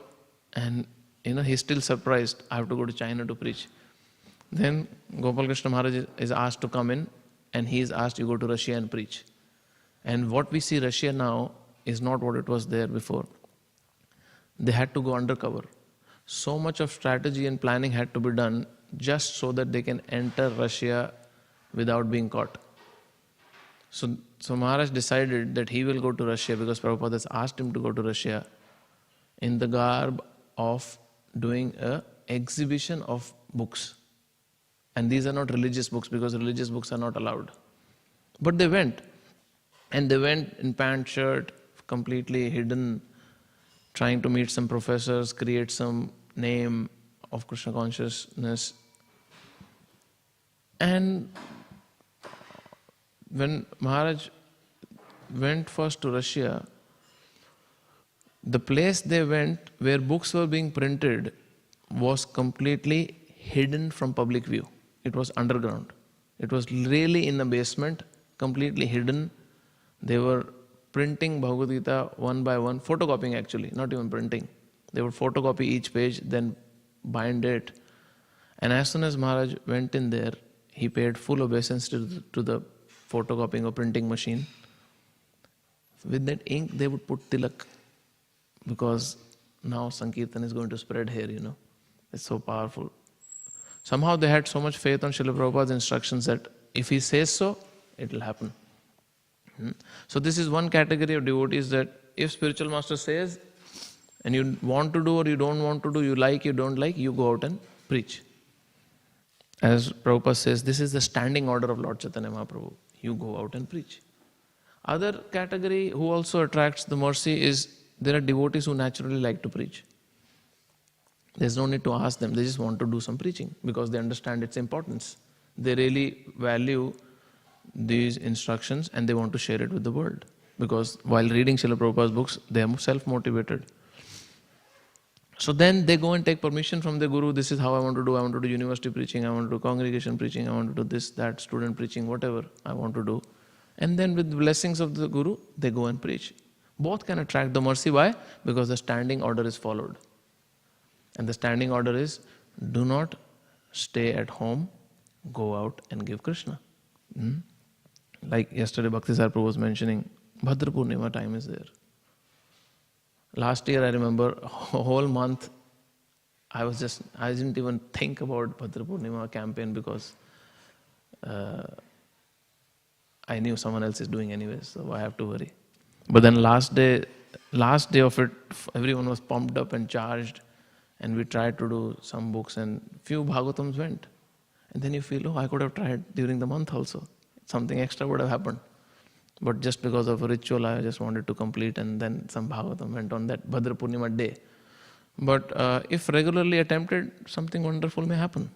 and he's still surprised, I have to go to China to preach. Then Gopal Krishna Maharaj is asked to come in, and he is asked, you go to Russia and preach. And what we see Russia now is not what it was there before. They had to go undercover. So much of strategy and planning had to be done just so that they can enter Russia without being caught. So Maharaj decided that he will go to Russia because Prabhupada has asked him to go to Russia in the garb of doing an exhibition of books. And these are not religious books because religious books are not allowed. But they went. And they went in pant, shirt, completely hidden, trying to meet some professors, create some name of Krishna consciousness. And when Maharaj went first to Russia, the place they went where books were being printed was completely hidden from public view. It was underground. It was really in the basement, completely hidden. They were printing Bhagavad Gita one by one, photocopying actually, not even printing. They would photocopy each page, then bind it. And as soon as Maharaj went in there, he paid full obeisance to the photocopying or printing machine. With that ink, they would put tilak, because now Sankirtan is going to spread here, It's so powerful. Somehow they had so much faith on Srila Prabhupada's instructions that if he says so, it will happen. So this is one category of devotees, that if spiritual master says, and you want to do or you don't want to do, you like, you don't like, you go out and preach. As Prabhupada says, this is the standing order of Lord Chaitanya Mahaprabhu. You go out and preach. Other category who also attracts the mercy is, there are devotees who naturally like to preach. There's no need to ask them, they just want to do some preaching because they understand its importance. They really value these instructions and they want to share it with the world. Because while reading Srila Prabhupada's books, they are self-motivated. So then they go and take permission from the Guru. This is how I want to do. I want to do university preaching. I want to do congregation preaching. I want to do this, that, student preaching, whatever I want to do. And then with the blessings of the Guru, they go and preach. Both can attract the mercy. Why? Because the standing order is followed. And the standing order is, do not stay at home, go out and give Krishna. Like yesterday Bhakti Sarpur was mentioning, Bhadra Purnima time is there. Last year I remember a whole month I didn't even think about Bhadra Purnima campaign because I knew someone else is doing anyways, so I have to worry. But then last day of it, everyone was pumped up and charged, and we tried to do some books and few Bhagavatams went. And then you feel, I could have tried during the month also. Something extra would have happened. But just because of a ritual, I just wanted to complete, and then some Bhagavatam went on that Bhadra Purnima day. But if regularly attempted, something wonderful may happen.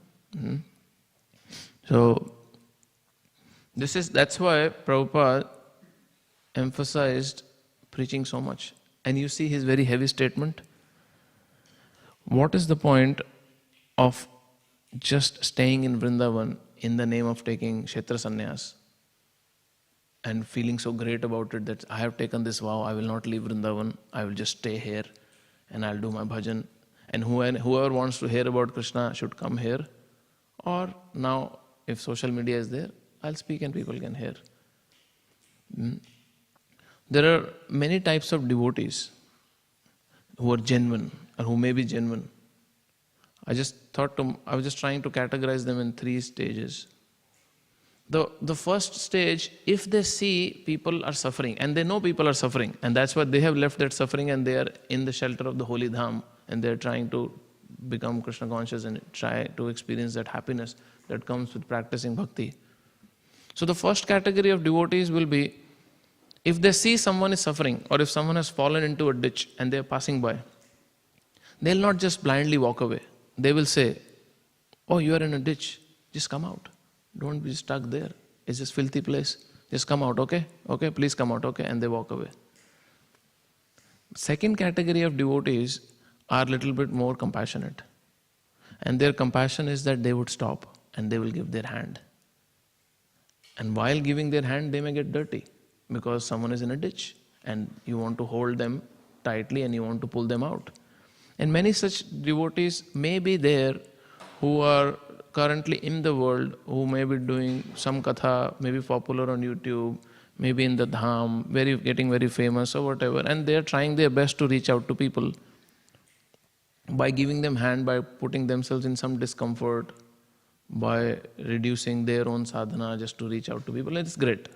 So, that's why Prabhupada emphasized preaching so much. And you see his very heavy statement. What is the point of just staying in Vrindavan in the name of taking Kshetra Sannyas and feeling so great about it that I have taken this vow, I will not leave Vrindavan, I will just stay here and I'll do my bhajan. And whoever wants to hear about Krishna should come here. Or now, if social media is there, I'll speak and people can hear. There are many types of devotees who are genuine or who may be genuine. I was just trying to categorize them in 3 stages. The first stage, if they see people are suffering, and they know people are suffering, and that's why they have left that suffering and they are in the shelter of the holy dham, and they're trying to become Krishna conscious and try to experience that happiness that comes with practicing bhakti. So the first category of devotees will be, if they see someone is suffering, or if someone has fallen into a ditch and they are passing by, they'll not just blindly walk away. They will say, oh, you are in a ditch, just come out. Don't be stuck there. It's this filthy place. Just come out, okay? Okay, please come out, okay? And they walk away. Second category of devotees are a little bit more compassionate. And their compassion is that they would stop and they will give their hand. And while giving their hand, they may get dirty because someone is in a ditch and you want to hold them tightly and you want to pull them out. And many such devotees may be there who are currently in the world, who may be doing some katha, maybe popular on YouTube, maybe in the dham, getting very famous or whatever, and they are trying their best to reach out to people by giving them hand, by putting themselves in some discomfort, by reducing their own sadhana just to reach out to people. It's great.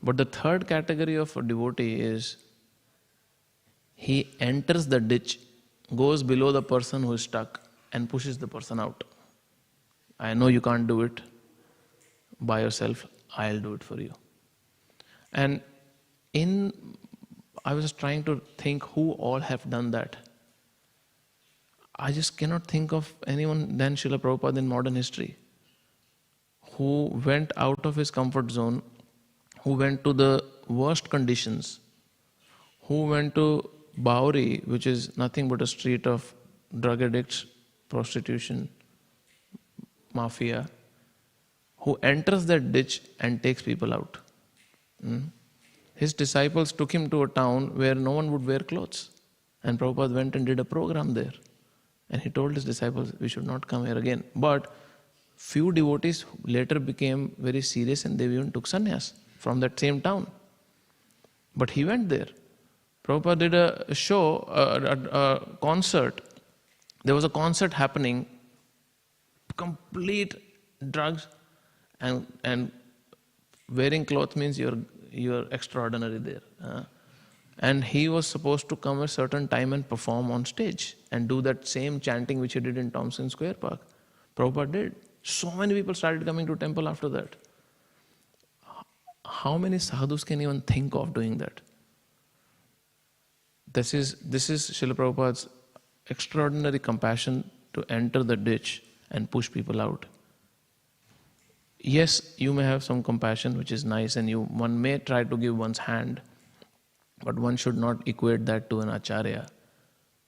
But the third category of a devotee is, he enters the ditch, goes below the person who is stuck and pushes the person out. I know you can't do it by yourself, I'll do it for you. And I was trying to think who all have done that. I just cannot think of anyone than Srila Prabhupada in modern history who went out of his comfort zone, who went to the worst conditions, who went to Bauri, which is nothing but a street of drug addicts, prostitution, mafia, who enters that ditch and takes people out. His disciples took him to a town where no one would wear clothes. And Prabhupada went and did a program there. And he told his disciples, we should not come here again. But few devotees later became very serious and they even took sannyas from that same town. But he went there. Prabhupada did a show, a concert. There was a concert happening, complete drugs, and wearing clothes means you're extraordinary there. And he was supposed to come a certain time and perform on stage and do that same chanting which he did in Thompson Square Park. Prabhupada did. So many people started coming to temple after that. How many sadhus can even think of doing that? This is Srila Prabhupada's extraordinary compassion to enter the ditch and push people out. Yes, you may have some compassion, which is nice, and one may try to give one's hand, but one should not equate that to an acharya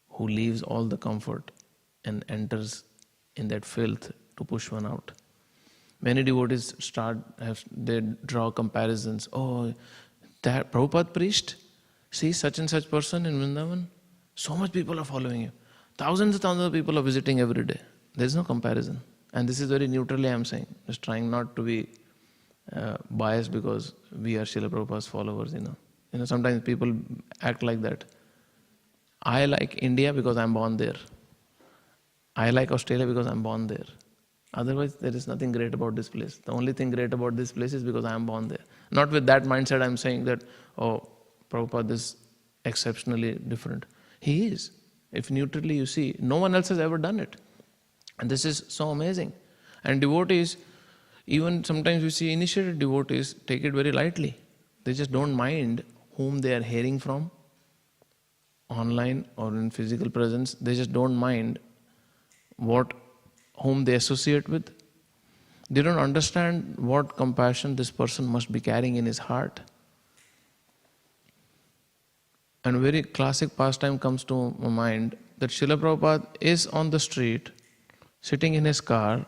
who leaves all the comfort and enters in that filth to push one out. Many devotees they draw comparisons. Oh, that Prabhupada preached, see such and such person in Vrindavan, so much people are following you. Thousands and thousands of people are visiting every day. There is no comparison. And this is very neutrally I am saying, just trying not to be biased because we are Srila Prabhupada's followers, sometimes people act like that. I like India because I am born there. I like Australia because I am born there. Otherwise, there is nothing great about this place. The only thing great about this place is because I am born there. Not with that mindset I am saying that, oh, Prabhupada is exceptionally different. He is. If neutrally you see, no one else has ever done it. And this is so amazing. And devotees, even sometimes we see initiated devotees take it very lightly. They just don't mind whom they are hearing from, online or in physical presence. They just don't mind whom they associate with. They don't understand what compassion this person must be carrying in his heart. And a very classic pastime comes to my mind that Srila Prabhupada is on the street, sitting in his car,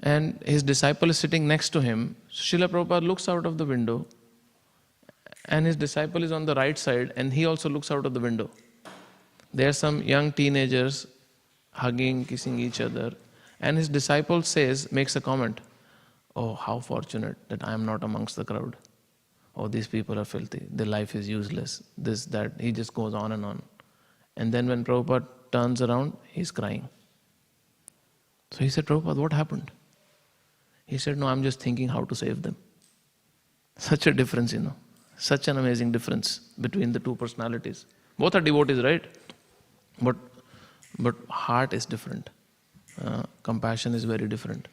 and his disciple is sitting next to him. Srila Prabhupada looks out of the window, and his disciple is on the right side, and he also looks out of the window. There are some young teenagers hugging, kissing each other, and his disciple makes a comment, oh, how fortunate that I am not amongst the crowd. Oh, these people are filthy, their life is useless, this, that. He just goes on and on. And then when Prabhupada turns around, he's crying. So he said, Prabhupada, what happened? He said, no, I'm just thinking how to save them. Such a difference, such an amazing difference between the two personalities. Both are devotees, right? But heart is different. Compassion is very different.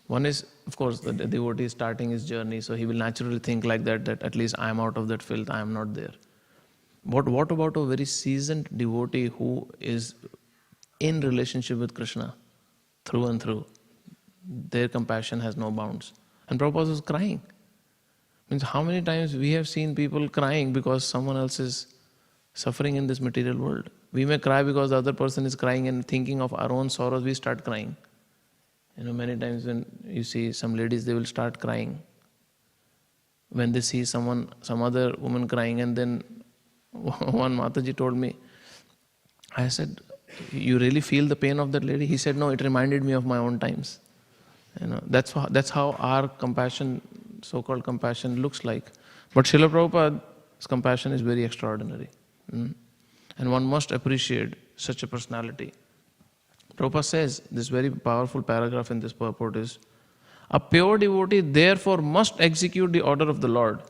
One is, of course, the devotee is starting his journey, so he will naturally think like that at least I am out of that filth, I am not there. But what about a very seasoned devotee who is in relationship with Krishna through and through? Their compassion has no bounds. And Prabhupada was crying. Means how many times we have seen people crying because someone else is suffering in this material world. We may cry because the other person is crying, and thinking of our own sorrows, we start crying. Many times when you see some ladies, they will start crying when they see some other woman crying. And then one Mataji told me, I said, you really feel the pain of that lady? He said, no, it reminded me of my own times. That's how our compassion, so-called compassion, looks like. But Srila Prabhupada's compassion is very extraordinary. And one must appreciate such a personality. Prabhupada says, this very powerful paragraph in this purport is, a pure devotee therefore must execute the order of the Lord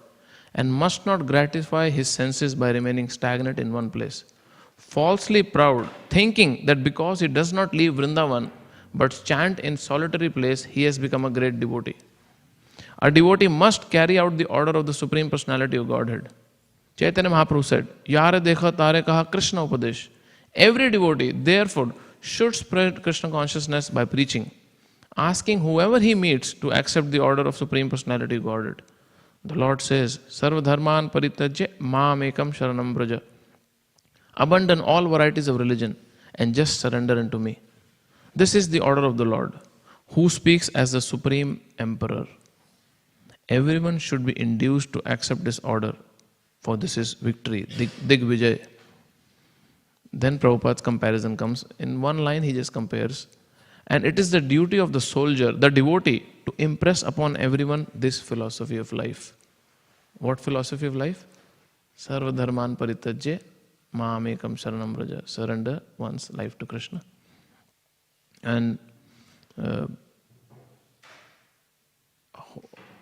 and must not gratify his senses by remaining stagnant in one place, falsely proud, thinking that because he does not leave Vrindavan but chant in solitary place, he has become a great devotee. A devotee must carry out the order of the Supreme Personality of Godhead. Chaitanya Mahaprabhu said, Yare dekha tare kaha Krishna upadesh. Every devotee, therefore, should spread Krishna consciousness by preaching, asking whoever he meets to accept the order of Supreme Personality of Godhead. The Lord says, Sarva dharman parityajya maam ekam sharanam braja. Abandon all varieties of religion and just surrender unto me. This is the order of the Lord. who speaks as the Supreme Emperor. Everyone should be induced to accept this order, for this is victory, Dig Vijay. Then Prabhupada's comparison comes. In one line he just compares. And it is the duty of the soldier, the devotee, to impress upon everyone this philosophy of life. What philosophy of life? Sarva dharman parityajya mamekam sharanam vraja. Surrender one's life to Krishna. And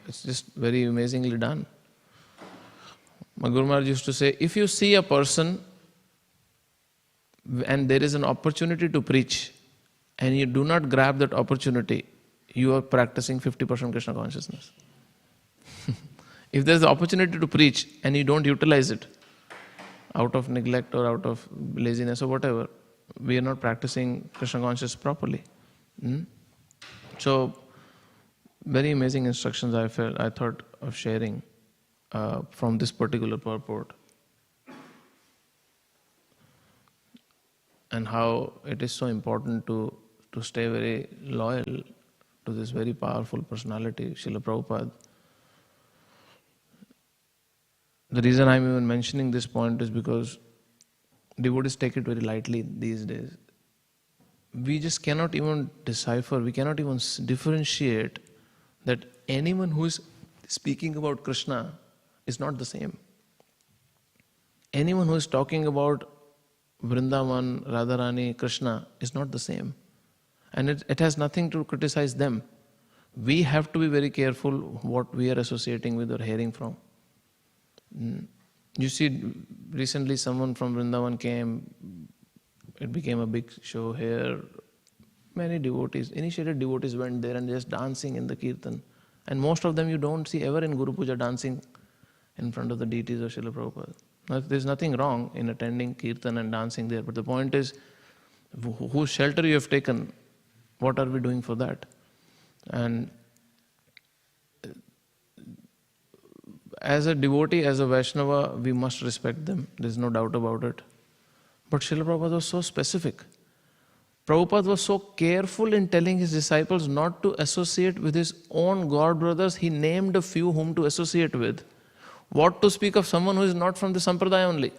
it's just very amazingly done. My Guru Maharaj used to say, if you see a person and there is an opportunity to preach and you do not grab that opportunity, you are practicing 50% Krishna consciousness. If there is an opportunity to preach and you don't utilize it out of neglect or out of laziness or whatever, we are not practicing Krishna consciousness properly. So, very amazing instructions I thought of sharing from this particular purport. And how it is so important to stay very loyal to this very powerful personality, Srila Prabhupada. The reason I'm even mentioning this point is because devotees take it very lightly these days. We just cannot even decipher, we cannot even differentiate that anyone who is speaking about Krishna is not the same. Anyone who is talking about Vrindavan, Radharani, Krishna is not the same. And it has nothing to criticize them. We have to be very careful what we are associating with or hearing from. You see, recently someone from Vrindavan came, it became a big show here. Many devotees, initiated devotees went there and just dancing in the kirtan. And most of them you don't see ever in Guru Puja dancing in front of the deities of Srila Prabhupada. Now, there's nothing wrong in attending kirtan and dancing there, but the point is, whose shelter you have taken, what are we doing for that? And as a devotee, as a Vaishnava, we must respect them. There's no doubt about it. But Srila Prabhupada was so specific. Prabhupada was so careful in telling his disciples not to associate with his own god brothers. He named a few whom to associate with. What to speak of someone who is not from the Sampradaya only?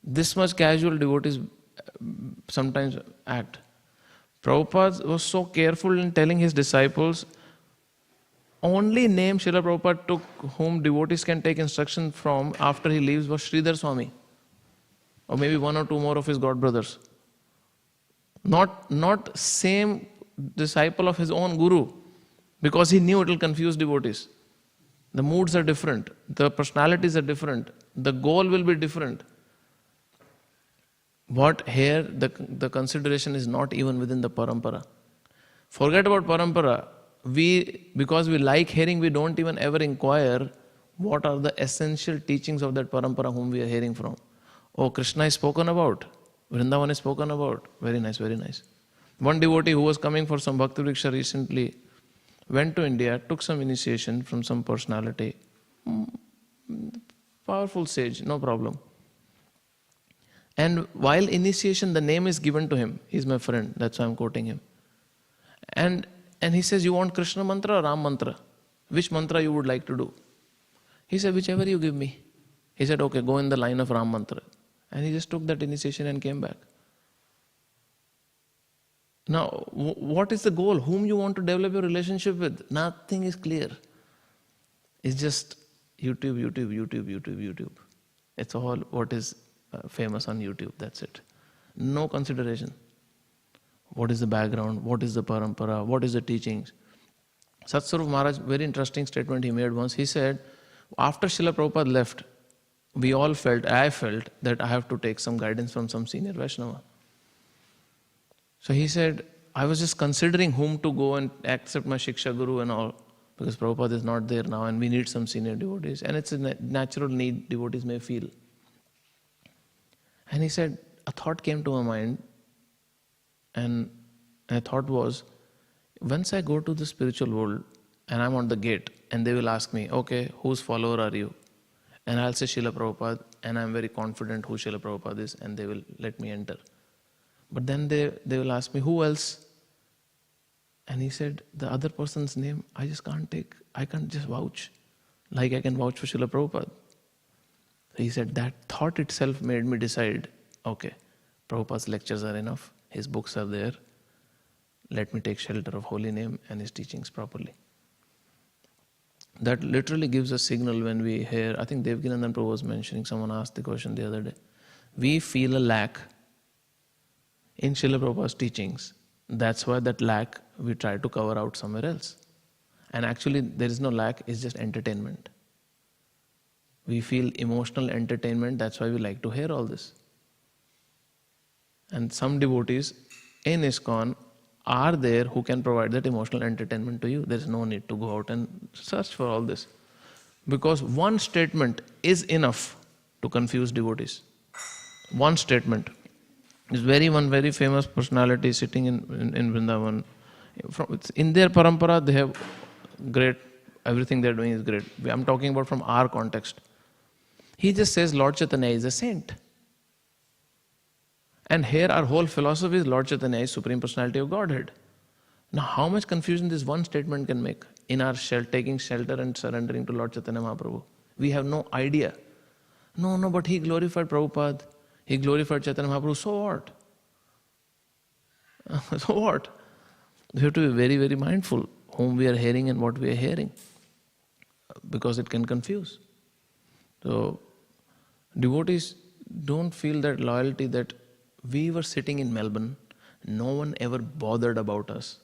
This much casual devotees sometimes act. Prabhupada was so careful in telling his disciples, only name Srila Prabhupada took whom devotees can take instruction from after he leaves was Sridhar Swami. Or maybe one or two more of his god brothers. Not same disciple of his own guru, because he knew it will confuse devotees. The moods are different, the personalities are different, the goal will be different. But here the consideration is not even within the parampara. Forget about parampara. Because we like hearing, we don't even ever inquire what are the essential teachings of that parampara whom we are hearing from. Oh, Krishna is spoken about, Vrindavan is spoken about. Very nice, very nice. One devotee who was coming for some Bhakti Vriksha recently went to India, took some initiation from some personality. Powerful sage, no problem. And while initiation, the name is given to him. He's my friend, that's why I'm quoting him. And he says, you want Krishna mantra or Ram mantra? Which mantra you would like to do? He said, whichever you give me. He said, okay, go in the line of Ram mantra. And he just took that initiation and came back. Now, what is the goal? Whom you want to develop your relationship with? Nothing is clear. It's just YouTube. It's all what is famous on YouTube, that's it. No consideration. What is the background? What is the parampara? What is the teachings? Satsvarup Maharaj, very interesting statement he made once. He said, after Srila Prabhupada left, I felt that I have to take some guidance from some senior Vaishnava. So he said, I was just considering whom to go and accept my Shiksha Guru and all, because Prabhupada is not there now and we need some senior devotees. And it's a natural need devotees may feel. And he said, a thought came to my mind, and my thought was, once I go to the spiritual world and I'm on the gate and they will ask me, okay, whose follower are you? And I'll say Srila Prabhupada, and I'm very confident who Srila Prabhupada is, and they will let me enter. But then they will ask me, who else? And he said, the other person's name, I can't just vouch. Like I can vouch for Srila Prabhupada. He said, that thought itself made me decide, okay, Prabhupada's lectures are enough, his books are there, let me take shelter of holy name and his teachings properly. That literally gives a signal when we hear, I think Devkinandan Prabhu was mentioning, someone asked the question the other day, we feel a lack in Srila Prabhupada's teachings. That's why that lack we try to cover out somewhere else. And actually there is no lack, it's just entertainment. We feel emotional entertainment, that's why we like to hear all this. And some devotees in ISKCON are there who can provide that emotional entertainment to you. There is no need to go out and search for all this. Because one statement is enough to confuse devotees. One statement. There's one very famous personality sitting in Vrindavan. In their parampara, they have great, everything they're doing is great. I'm talking about from our context. He just says Lord Chaitanya is a saint. And here our whole philosophy is Lord Chaitanya is Supreme Personality of Godhead. Now how much confusion this one statement can make in our taking shelter and surrendering to Lord Chaitanya Mahaprabhu? We have no idea. No, but he glorified Prabhupada. He glorified Chaitanya Mahaprabhu. So what? So what? We have to be very, very mindful whom we are hearing and what we are hearing. Because it can confuse. So devotees don't feel that loyalty that we were sitting in Melbourne, no one ever bothered about us.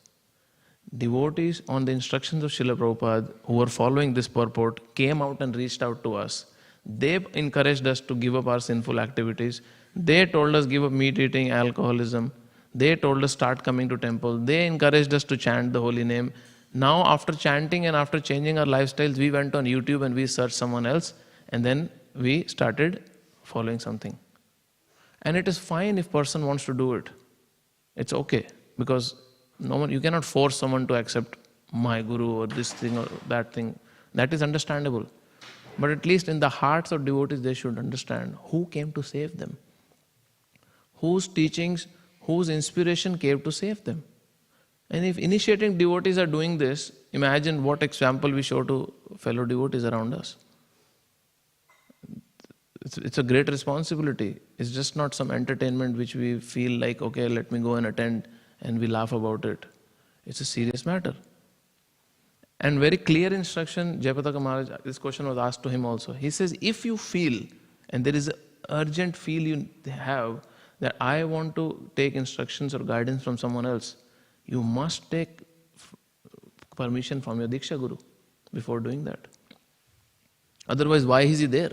Devotees on the instructions of Srila Prabhupada who were following this purport came out and reached out to us. They encouraged us to give up our sinful activities. They told us give up meat eating, alcoholism. They told us start coming to temple. They encouraged us to chant the holy name. Now after chanting and after changing our lifestyles, we went on YouTube and we searched someone else and then we started following something. And it is fine if person wants to do it. It's okay because you cannot force someone to accept my guru or this thing or that thing. That is understandable. But at least in the hearts of devotees, they should understand who came to save them. Whose teachings, whose inspiration came to save them. And if initiating devotees are doing this, imagine what example we show to fellow devotees around us. It's a great responsibility. It's just not some entertainment which we feel like, okay, let me go and attend and we laugh about it. It's a serious matter. And very clear instruction, Jayapataka Maharaj, this question was asked to him also. He says, if you feel, and there is an urgent feel you have, that I want to take instructions or guidance from someone else, you must take permission from your Diksha Guru before doing that. Otherwise, why is he there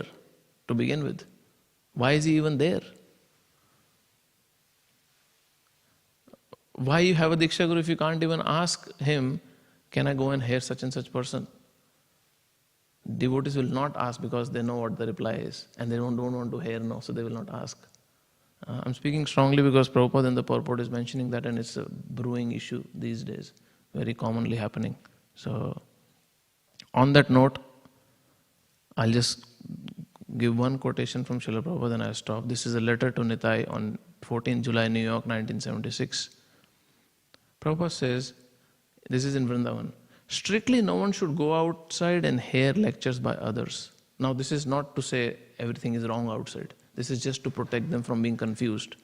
to begin with? Why is he even there? Why you have a Diksha Guru if you can't even ask him, can I go and hear such and such person? Devotees will not ask because they know what the reply is and they don't want to hear no, so they will not ask. I'm speaking strongly because Prabhupada in the purport is mentioning that and it's a brewing issue these days, very commonly happening. So, on that note, I'll just give one quotation from Srila Prabhupada and I'll stop. This is a letter to Nitai on 14 July, New York, 1976. Prabhupada says, this is in Vrindavan, strictly no one should go outside and hear lectures by others. Now this is not to say everything is wrong outside. This is just to protect them from being confused.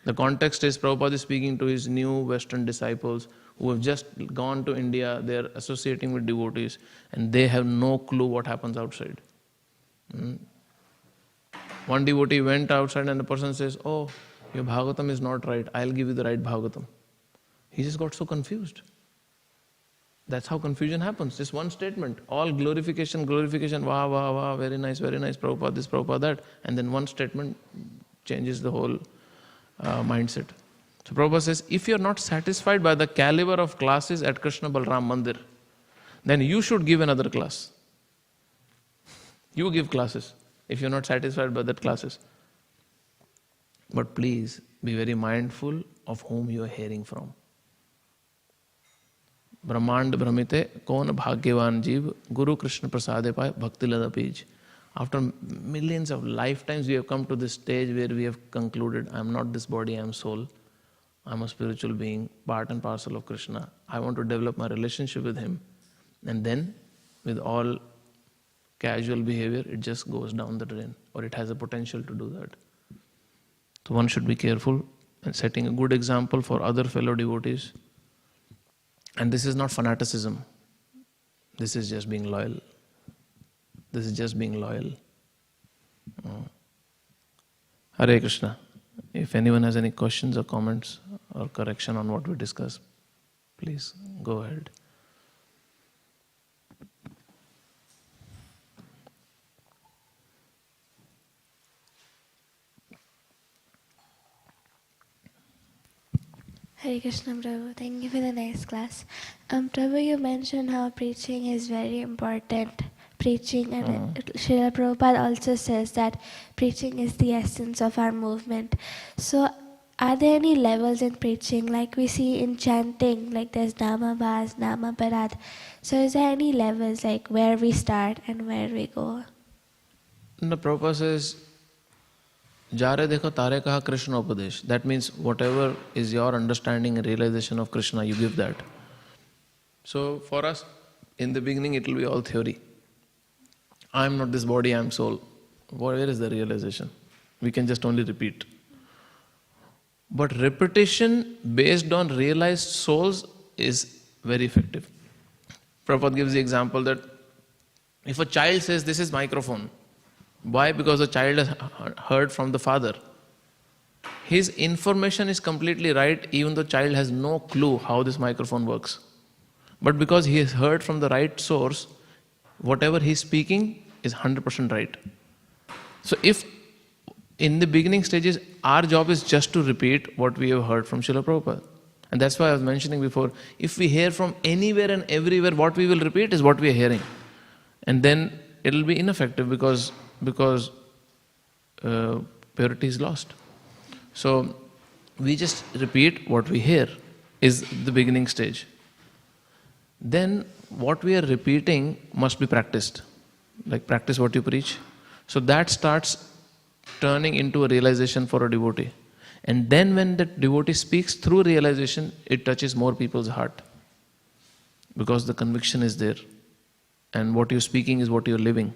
The context is Prabhupada is speaking to his new Western disciples who have just gone to India, they are associating with devotees and they have no clue what happens outside. One devotee went outside and the person says, oh, your Bhagavatam is not right, I'll give you the right Bhagavatam. He just got so confused. That's how confusion happens. Just one statement, all glorification, wow, wow, wow, very nice, Prabhupada this, Prabhupada that. And then one statement changes the whole mindset. So Prabhupada says, if you're not satisfied by the caliber of classes at Krishna Balram Mandir, then you should give another class. You give classes if you're not satisfied by that classes. But please be very mindful of whom you are hearing from. Brahmand Brahmite, Kon Bhagyavan Jeev, Guru Krishna Prasade Pai, Bhakti Lada Pij. After millions of lifetimes, we have come to this stage where we have concluded, I am not this body, I am soul. I'm a spiritual being, part and parcel of Krishna. I want to develop my relationship with him. And then, with all casual behavior, it just goes down the drain, or it has a potential to do that. So one should be careful and setting a good example for other fellow devotees. And this is not fanaticism. This is just being loyal. This is just being loyal. Hare Krishna. If anyone has any questions or comments or correction on what we discussed, please go ahead. Hare Krishna, Prabhu. Thank you for the nice class. Prabhu, you mentioned how preaching is very important. Preaching, and Srila Prabhupada also says that preaching is the essence of our movement. So, are there any levels in preaching, like we see in chanting, like there's Nama Bhas, Nama Parad? So, is there any levels, like where we start and where we go? The Prabhupada says, Jare dekho tare kaha Krishna upadesh. That means whatever is your understanding and realization of Krishna, you give that. So for us, in the beginning it will be all theory. I am not this body, I am soul. Where is the realization? We can just only repeat. But repetition based on realized souls is very effective. Prabhupada gives the example that if a child says, this is microphone, why? Because the child has heard from the father. His information is completely right, even though the child has no clue how this microphone works. But because he has heard from the right source, whatever he is speaking is 100% right. So if in the beginning stages, our job is just to repeat what we have heard from Srila Prabhupada. And that's why I was mentioning before, if we hear from anywhere and everywhere, what we will repeat is what we are hearing. And then it will be ineffective because purity is lost. So we just repeat what we hear is the beginning stage. Then what we are repeating must be practiced. Like practice what you preach. So that starts turning into a realization for a devotee. And then when the devotee speaks through realization, it touches more people's heart. Because the conviction is there. And what you're speaking is what you're living.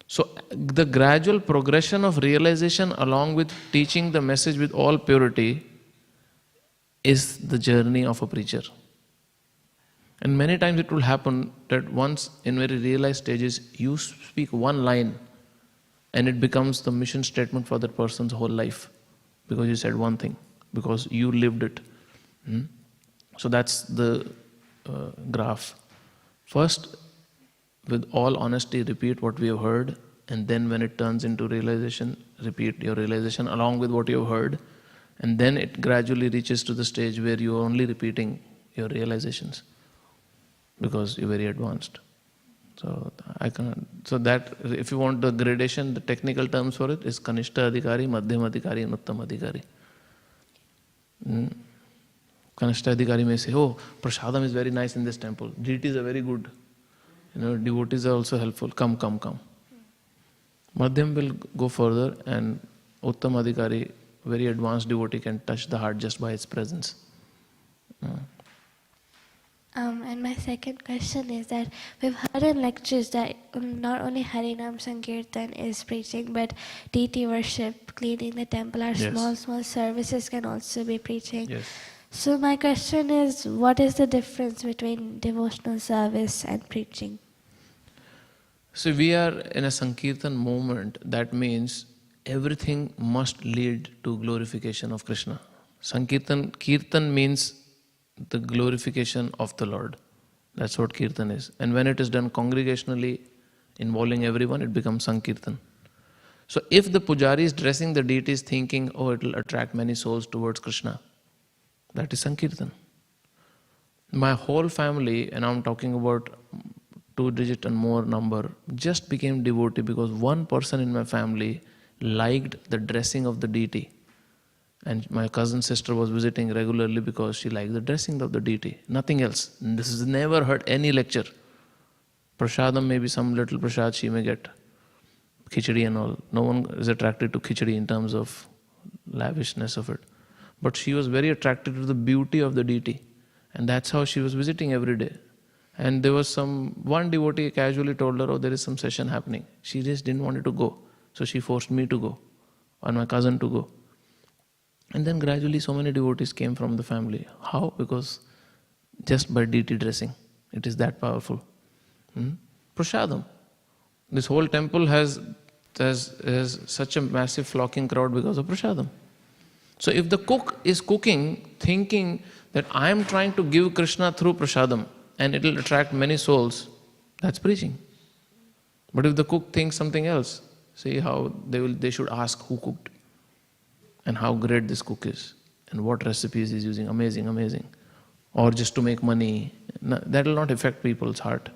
So the gradual progression of realization along with teaching the message with all purity is the journey of a preacher. And many times it will happen that once in very realized stages, you speak one line and it becomes the mission statement for that person's whole life. Because you said one thing, because you lived it. So that's the graph. First, with all honesty, repeat what we have heard, and then when it turns into realization, repeat your realization along with what you have heard, and then it gradually reaches to the stage where you are only repeating your realizations because you're very advanced. So that if you want the gradation, the technical terms for it is Kanishta Adhikari, Madhyam Adhikari, and Uttam Adhikari. Kanishta Adhikari may say, oh, Prasadam is very nice in this temple. Deities are very good. Devotees are also helpful. Come. Madhyam will go further, and Uttam Adhikari, very advanced devotee, can touch the heart just by its presence. And my second question is that we've heard in lectures that not only Harinam Sankirtan is preaching, but deity worship, cleaning the temple, our small services can also be preaching. Yes. So my question is, what is the difference between devotional service and preaching? So we are in a Sankirtan movement. That means everything must lead to glorification of Krishna. Kirtan means the glorification of the Lord. That's what Kirtan is. And when it is done congregationally, involving everyone, it becomes Sankirtan. So if the pujari is dressing the deities thinking, oh, it will attract many souls towards Krishna, that is Sankirtan. My whole family, and I'm talking about 2-digit and more number, just became devotee because one person in my family liked the dressing of the deity. And my cousin's sister was visiting regularly because she liked the dressing of the deity. Nothing else. This has never heard any lecture. Prasadam, maybe some little prasad she may get. Khichdi and all. No one is attracted to khichdi in terms of lavishness of it. but she was very attracted to the beauty of the deity. And that's how she was visiting every day. And there was one devotee casually told her, oh, there is some session happening. She just didn't want to go. So she forced me to go, and my cousin to go. And then gradually so many devotees came from the family. How? Because just by deity dressing. It is that powerful. Prasadam. This whole temple has such a massive flocking crowd because of prasadam. So if the cook is cooking thinking that I am trying to give Krishna through prasadam and it will attract many souls, that's preaching. But if the cook thinks something else, see how they should ask who cooked and how great this cook is and what recipes he's using, amazing. Or just to make money, that will not affect people's heart.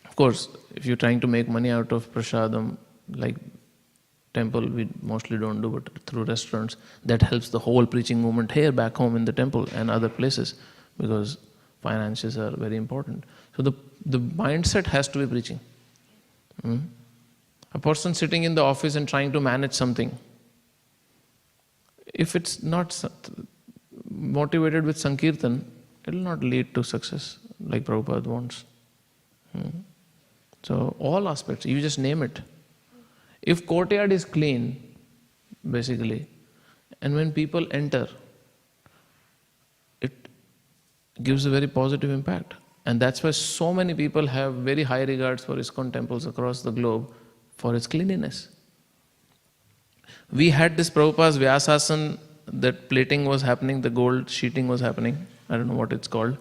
Of course, if you're trying to make money out of prasadam, like temple we mostly don't do, but through restaurants, that helps the whole preaching movement here back home in the temple and other places, because finances are very important. So the mindset has to be preaching. A person sitting in the office and trying to manage something, if it's not motivated with Sankirtan, it will not lead to success like Prabhupada wants. So all aspects, you just name it. If courtyard is clean, basically, and when people enter, it gives a very positive impact. And that's why so many people have very high regards for ISKCON temples across the globe for its cleanliness. We had this Prabhupada's Vyasasan, that plating was happening, the gold sheeting was happening. I don't know what it's called.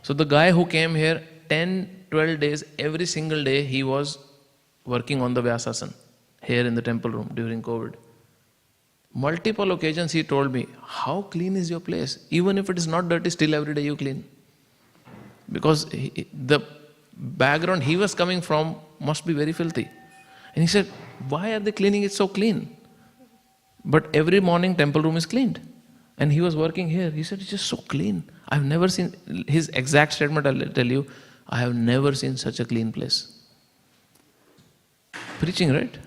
So the guy who came here 10, 12 days, every single day he was working on the Vyasasan here in the temple room during COVID. Multiple occasions he told me, how clean is your place? Even if it is not dirty, still every day you clean. Because the background he was coming from must be very filthy. And he said, why are they cleaning it so clean? But every morning temple room is cleaned. And he was working here. He said, it's just so clean. I've never seen, his exact statement I'll tell you, I have never seen such a clean place. Preaching, right?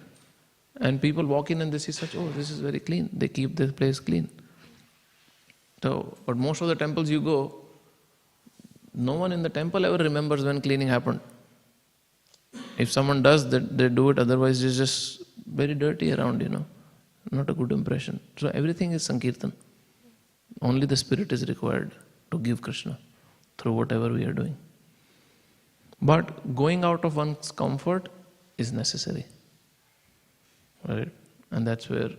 And people walk in and they see such, oh, this is very clean. They keep the place clean. So, but most of the temples you go, no one in the temple ever remembers when cleaning happened. If someone does, they do it, otherwise it's just very dirty around, Not a good impression. So everything is Sankirtan. Only the spirit is required to give Krishna through whatever we are doing. But going out of one's comfort is necessary. Right? And that's where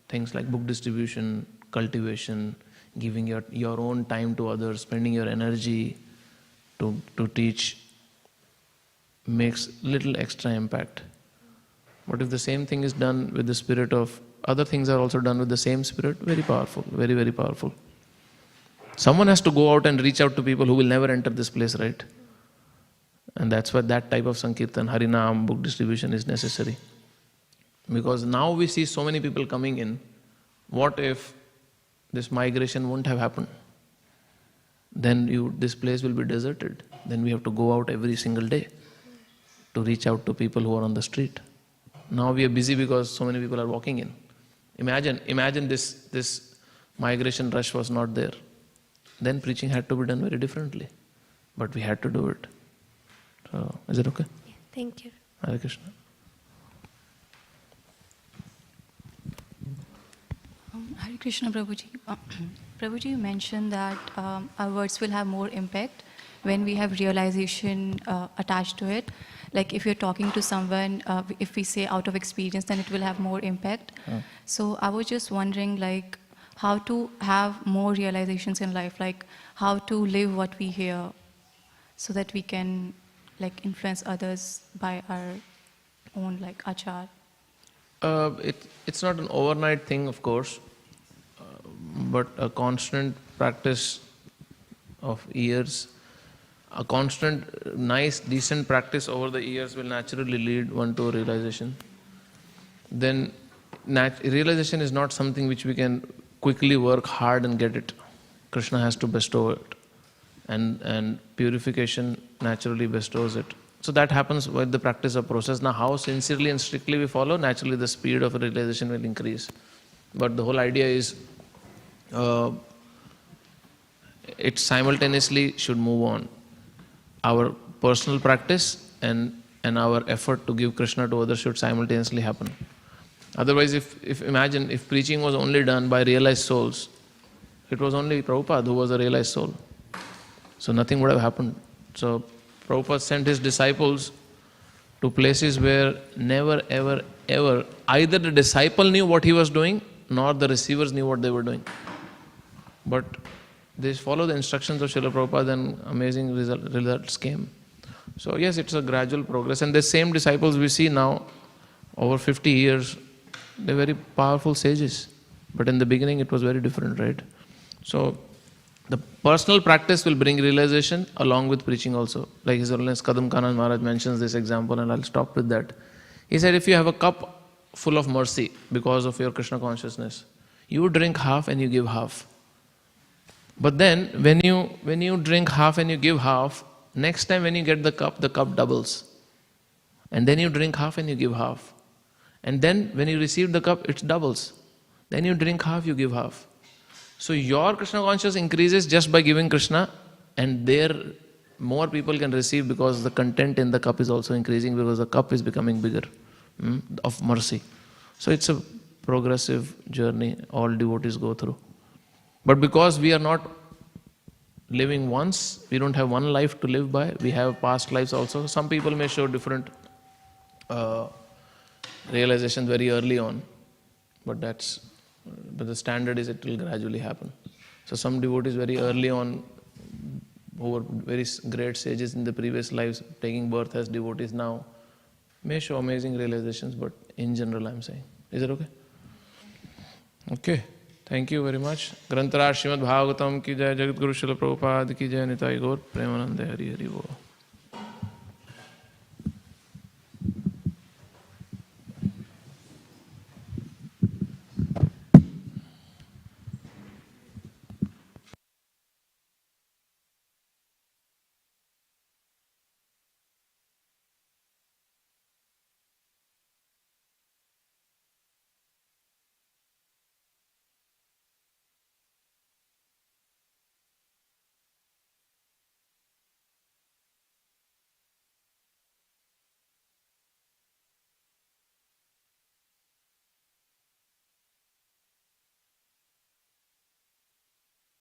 things like book distribution, cultivation, giving your own time to others, spending your energy to teach makes little extra impact. But if the same thing is done with the spirit of, other things are also done with the same spirit, very powerful, very, very powerful. Someone has to go out and reach out to people who will never enter this place, right? And that's why that type of Sankirtan, Harinam, book distribution is necessary. Because now we see so many people coming in. What if this migration wouldn't have happened? Then this place will be deserted. Then we have to go out every single day to reach out to people who are on the street. Now we are busy because so many people are walking in. Imagine this migration rush was not there. Then preaching had to be done very differently. But we had to do it. So, is it okay? Yeah, thank you. Hare Krishna. Hare Krishna, Prabhuji. Prabhuji, you mentioned that our words will have more impact when we have realization attached to it. Like if you're talking to someone, if we say out of experience, then it will have more impact. So I was just wondering, like, how to have more realizations in life, like how to live what we hear, so that we can, like, influence others by our own, like, achar. It's not an overnight thing, of course, but a constant practice of years. A constant, nice, decent practice over the years will naturally lead one to a realization. Then realization is not something which we can quickly work hard and get it. Krishna has to bestow it. And purification naturally bestows it. So that happens with the practice of process. Now how sincerely and strictly we follow, naturally the speed of realization will increase. But the whole idea is it simultaneously should move on. Our personal practice and our effort to give Krishna to others should simultaneously happen. Otherwise, if imagine if preaching was only done by realized souls, it was only Prabhupada who was a realized soul. So nothing would have happened. So Prabhupada sent his disciples to places where never ever ever either the disciple knew what he was doing nor the receivers knew what they were doing. But they followed the instructions of Srila Prabhupada and amazing results came. So yes, it's a gradual progress. And the same disciples we see now, over 50 years, they're very powerful sages. But in the beginning it was very different, right? So the personal practice will bring realization along with preaching also. Like His Holiness Kadam Kanand Maharaj mentions this example, and I'll stop with that. He said, if you have a cup full of mercy because of your Krishna consciousness, you drink half and you give half. But then when you drink half and you give half, next time when you get the cup doubles. And then you drink half and you give half. And then when you receive the cup, it doubles. Then you drink half, you give half. So your Krishna consciousness increases just by giving Krishna, and there more people can receive because the content in the cup is also increasing, because the cup is becoming bigger of mercy. So it's a progressive journey all devotees go through. But because we are not living once, we don't have one life to live by, we have past lives also. Some people may show different realizations very early on, but the standard is it will gradually happen. So some devotees very early on, who were very great sages in the previous lives, taking birth as devotees now, may show amazing realizations, but in general I'm saying. Is it okay? Okay. Thank you very much. Grantharaj Śrīmad Bhāgavatam ki jai, Jagat Guru Śrīla Prabhupada ki jai, Nitai Gaur Premanande Hari Hari Bo.